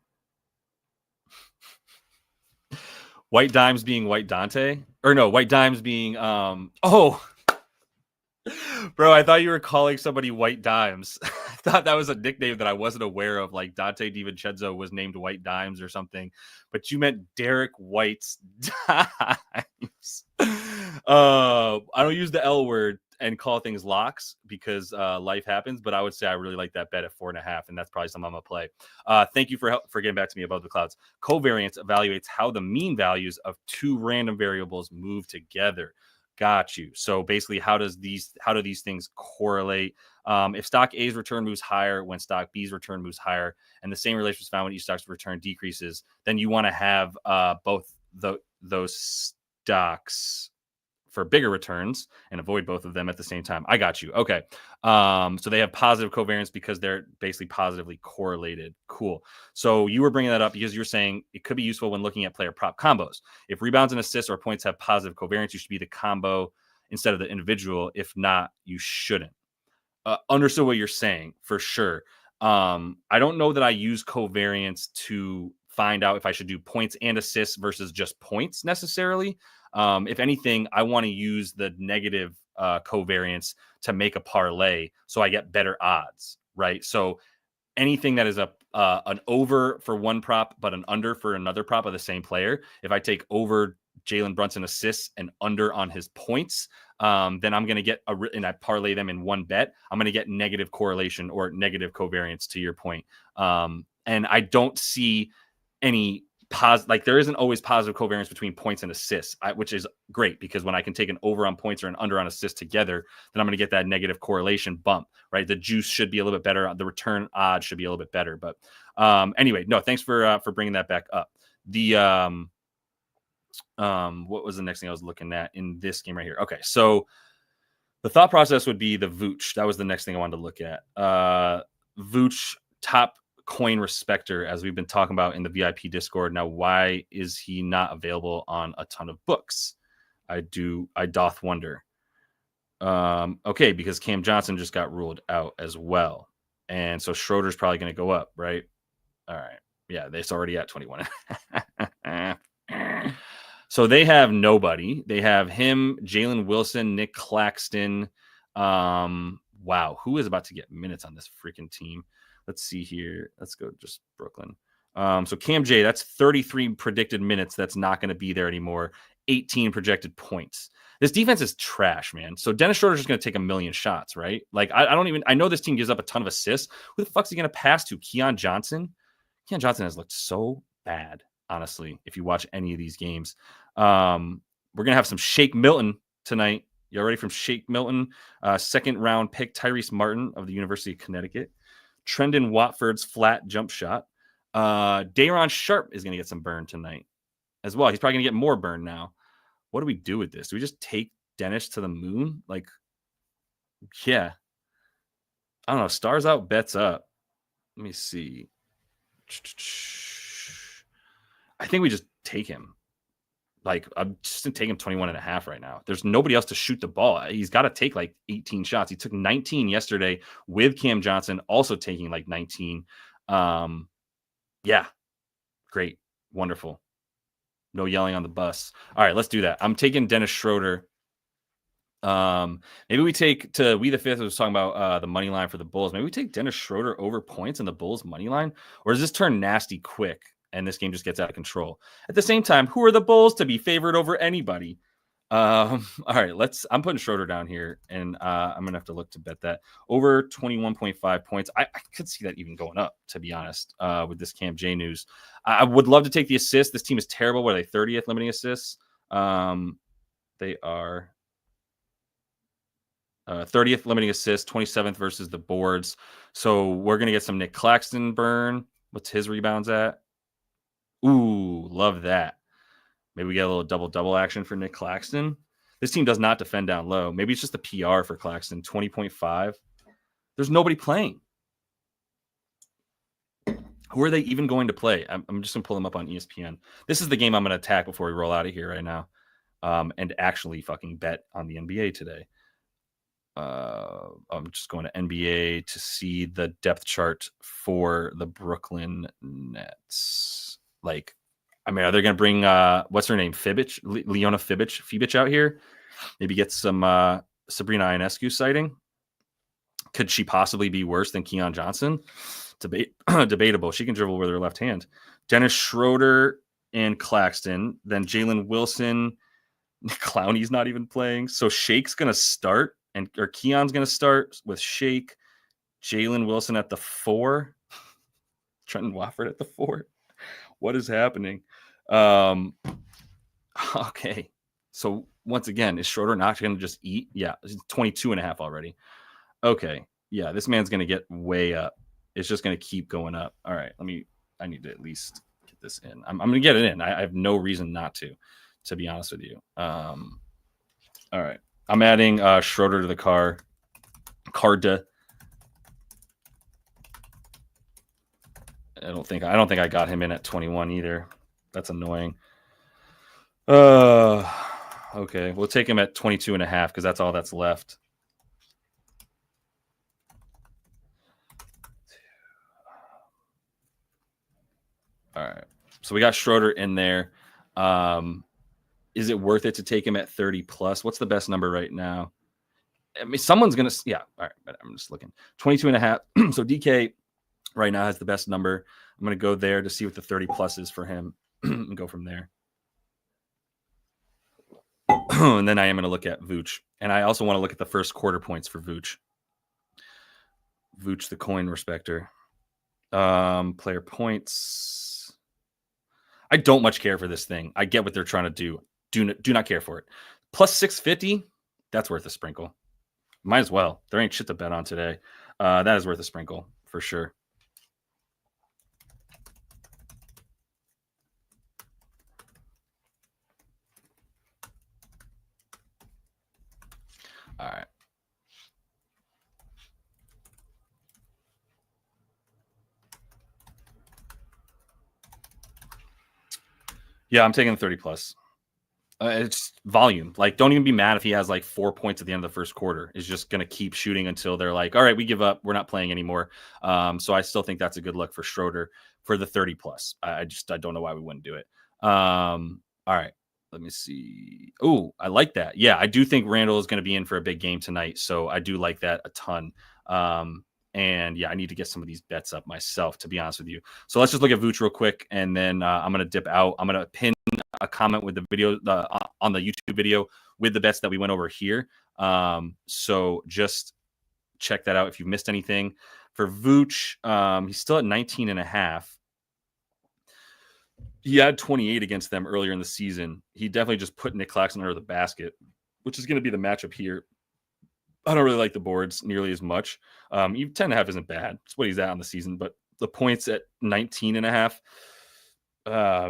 White Dimes being White Dante? Or no, White Dimes being Bro, I thought you were calling somebody White Dimes. I thought that was a nickname that I wasn't aware of, like Dante DiVincenzo was named White Dimes or something, but you meant Derrick White's Dimes. I don't use the L word and call things locks because life happens, but I would say I really like that bet at 4.5, and that's probably something I'm going to play. Thank you for getting back to me above the clouds. Covariance evaluates how the mean values of 2 random variables move together. Got you. So basically, how do these things correlate? If stock A's return moves higher when stock B's return moves higher, and the same relation is found when each stock's return decreases, then you want to have both those stocks for bigger returns and avoid both of them at the same time. I got you. Okay. So they have positive covariance because they're basically positively correlated. Cool. So you were bringing that up because you're saying it could be useful when looking at player prop combos. If rebounds and assists or points have positive covariance, you should be the combo instead of the individual. If not, you shouldn't. Understood what you're saying for sure. I don't know that I use covariance to find out if I should do points and assists versus just points necessarily. If anything, I want to use the negative covariance to make a parlay so I get better odds, right? So anything that is an over for one prop but an under for another prop of the same player, if I take over Jalen Brunson assists and under on his points, then I'm going to get and I parlay them in one bet, I'm going to get negative correlation or negative covariance to your point. And I don't see any like there isn't always positive covariance between points and assists, which is great because when I can take an over on points or an under on assists together, then I'm going to get that negative correlation bump, right? The juice should be a little bit better. The return odds should be a little bit better. But anyway, no, thanks for bringing that back up. The what was the next thing I was looking at in this game right here? Okay, so the thought process would be the Vooch. That was the next thing I wanted to look at. Vooch, top coin respecter, as we've been talking about in the VIP Discord. Now, why is he not available on a ton of books? I doth wonder. Okay, because Cam Johnson just got ruled out as well. And so Schroeder's probably going to go up, right? All right. Yeah, it's already at 21. So they have nobody. They have him, Jalen Wilson, Nick Claxton. Wow, who is about to get minutes on this freaking team? Let's see here. Let's go just Brooklyn. So Cam J, that's 33 predicted minutes. That's not going to be there anymore. 18 projected points. This defense is trash, man. So Dennis Schroeder is just going to take a million shots, right? Like I know this team gives up a ton of assists. Who the fuck's he going to pass to? Keon Johnson? Keon Johnson has looked so bad, honestly, if you watch any of these games. We're going to have some Shake Milton tonight. You ready from Shake Milton? Second round pick Tyrese Martin of the University of Connecticut. Trendon Watford's flat jump shot. Day'Ron Sharpe is going to get some burn tonight as well. He's probably going to get more burn now. What do we do with this? Do we just take Dennis to the moon? Like, yeah. I don't know. Stars out, bets up. Let me see. I think we just take him. Like, I'm just going to take him 21.5 right now. There's nobody else to shoot the ball. He's got to take like 18 shots. He took 19 yesterday with Cam Johnson also taking like 19. Yeah. Great. Wonderful. No yelling on the bus. All right, let's do that. I'm taking Dennis Schroeder. Maybe we take to We the Fifth was talking about the money line for the Bulls. Maybe we take Dennis Schroeder over points in the Bulls money line, or does this turn nasty quick? and this game just gets out of control. At the same time, who are the Bulls to be favored over anybody? All right, I'm putting Schroder down here, and I'm gonna have to look to bet that over 21.5 points. I could see that even going up, to be honest, with this Cam J news. I would love to take the assist. This team is terrible. What are they, 30th limiting assists? They are 30th limiting assists, 27th versus the boards. So we're gonna get some Nick Claxton burn. What's his rebounds at? Ooh, love that. Maybe we get a little double-double action for Nick Claxton. This team does not defend down low. Maybe it's just the PR for Claxton, 20.5. There's nobody playing. Who are they even going to play? I'm just going to pull them up on ESPN. This is the game I'm going to attack before we roll out of here right now, and actually fucking bet on the NBA today. I'm just going to NBA to see the depth chart for the Brooklyn Nets. Like, I mean, are they going to bring, what's her name? Leona Fibic out here? Maybe get some Sabrina Ionescu sighting? Could she possibly be worse than Keon Johnson? Debatable. She can dribble with her left hand. Dennis Schroder and Claxton. Then Jalen Wilson. Clowney's not even playing. So Shake's going to start, or Keon's going to start with Shake. Jalen Wilson at the 4. Trenton Wofford at the 4. What is happening? Okay. So once again, is Schroder not going to just eat? Yeah, 22.5 already. Okay. Yeah, this man's going to get way up. It's just going to keep going up. All right. I need to at least get this in. I'm going to get it in. I have no reason not to be honest with you. All right. I'm adding Schroder to the card. I don't think I got him in at 21 either. That's annoying. Okay, we'll take him at 22.5 because that's all that's left. All right, so we got Schroder in there. Is it worth it to take him at 30 plus? What's the best number right now? I mean, someone's gonna. Yeah, all right, but I'm just looking. 22.5. So DK right now has the best number. I'm going to go there to see what the 30 plus is for him and go from there. And then I am going to look at Vooch. And I also want to look at the first quarter points for Vooch. Vooch, the coin respecter. Player points. I don't much care for this thing. I get what they're trying to do. Do not care for it. Plus 650, that's worth a sprinkle. Might as well. There ain't shit to bet on today. That is worth a sprinkle for sure. All right. Yeah, I'm taking the 30 plus. It's volume. Like, don't even be mad if he has like 4 points at the end of the first quarter. Is just going to keep shooting until they're like, all right, we give up. We're not playing anymore. So I still think that's a good look for Schroder for the 30 plus. I don't know why we wouldn't do it. All right. Let me see. Oh, I like that. Yeah, I do think Randle is going to be in for a big game tonight. So I do like that a ton. And yeah, I need to get some of these bets up myself, to be honest with you. So let's just look at Vooch real quick. And then I'm going to dip out. I'm going to pin a comment with the video on the YouTube video with the bets that we went over here. So just check that out if you've missed anything. For Vooch, he's still at 19.5. He had 28 against them earlier in the season. He definitely just put Nick Claxton under the basket, which is going to be the matchup here. I don't really like the boards nearly as much. Even 10.5 isn't bad. It's what he's at on the season, but the points at 19.5,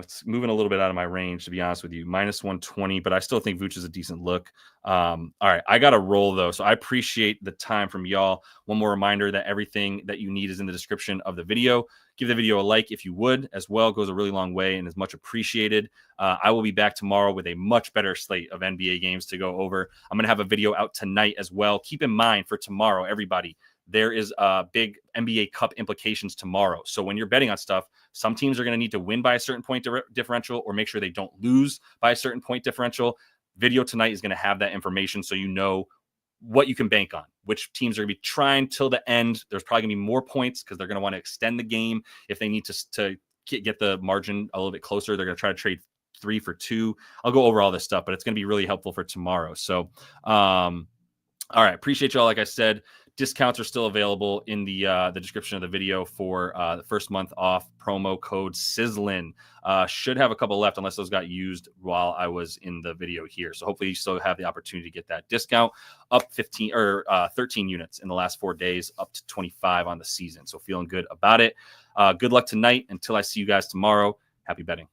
it's moving a little bit out of my range, to be honest with you. Minus 120, but I still think Vooch is a decent look. All right, I got to roll, though, so I appreciate the time from y'all. One more reminder that everything that you need is in the description of the video. Give the video a like if you would as well. It goes a really long way and is much appreciated. I will be back tomorrow with a much better slate of NBA games to go over. I'm going to have a video out tonight as well. Keep in mind for tomorrow, everybody, there is big NBA Cup implications tomorrow. So when you're betting on stuff, some teams are going to need to win by a certain point differential or make sure they don't lose by a certain point differential. Video tonight is going to have that information so you know what you can bank on, which teams are going to be trying till the end. There's probably going to be more points because they're going to want to extend the game if they need to get the margin a little bit closer. They're going to try to trade 3 for 2. I'll go over all this stuff, but it's going to be really helpful for tomorrow. So, all right. Appreciate y'all. Like I said, discounts are still available in the description of the video for the first month off. Promo code Sizzlin. Should have a couple left unless those got used while I was in the video here. So hopefully you still have the opportunity to get that discount. Up 15 or 13 units in the last 4 days, up to 25 on the season. So feeling good about it. Good luck tonight. Until I see you guys tomorrow. Happy betting.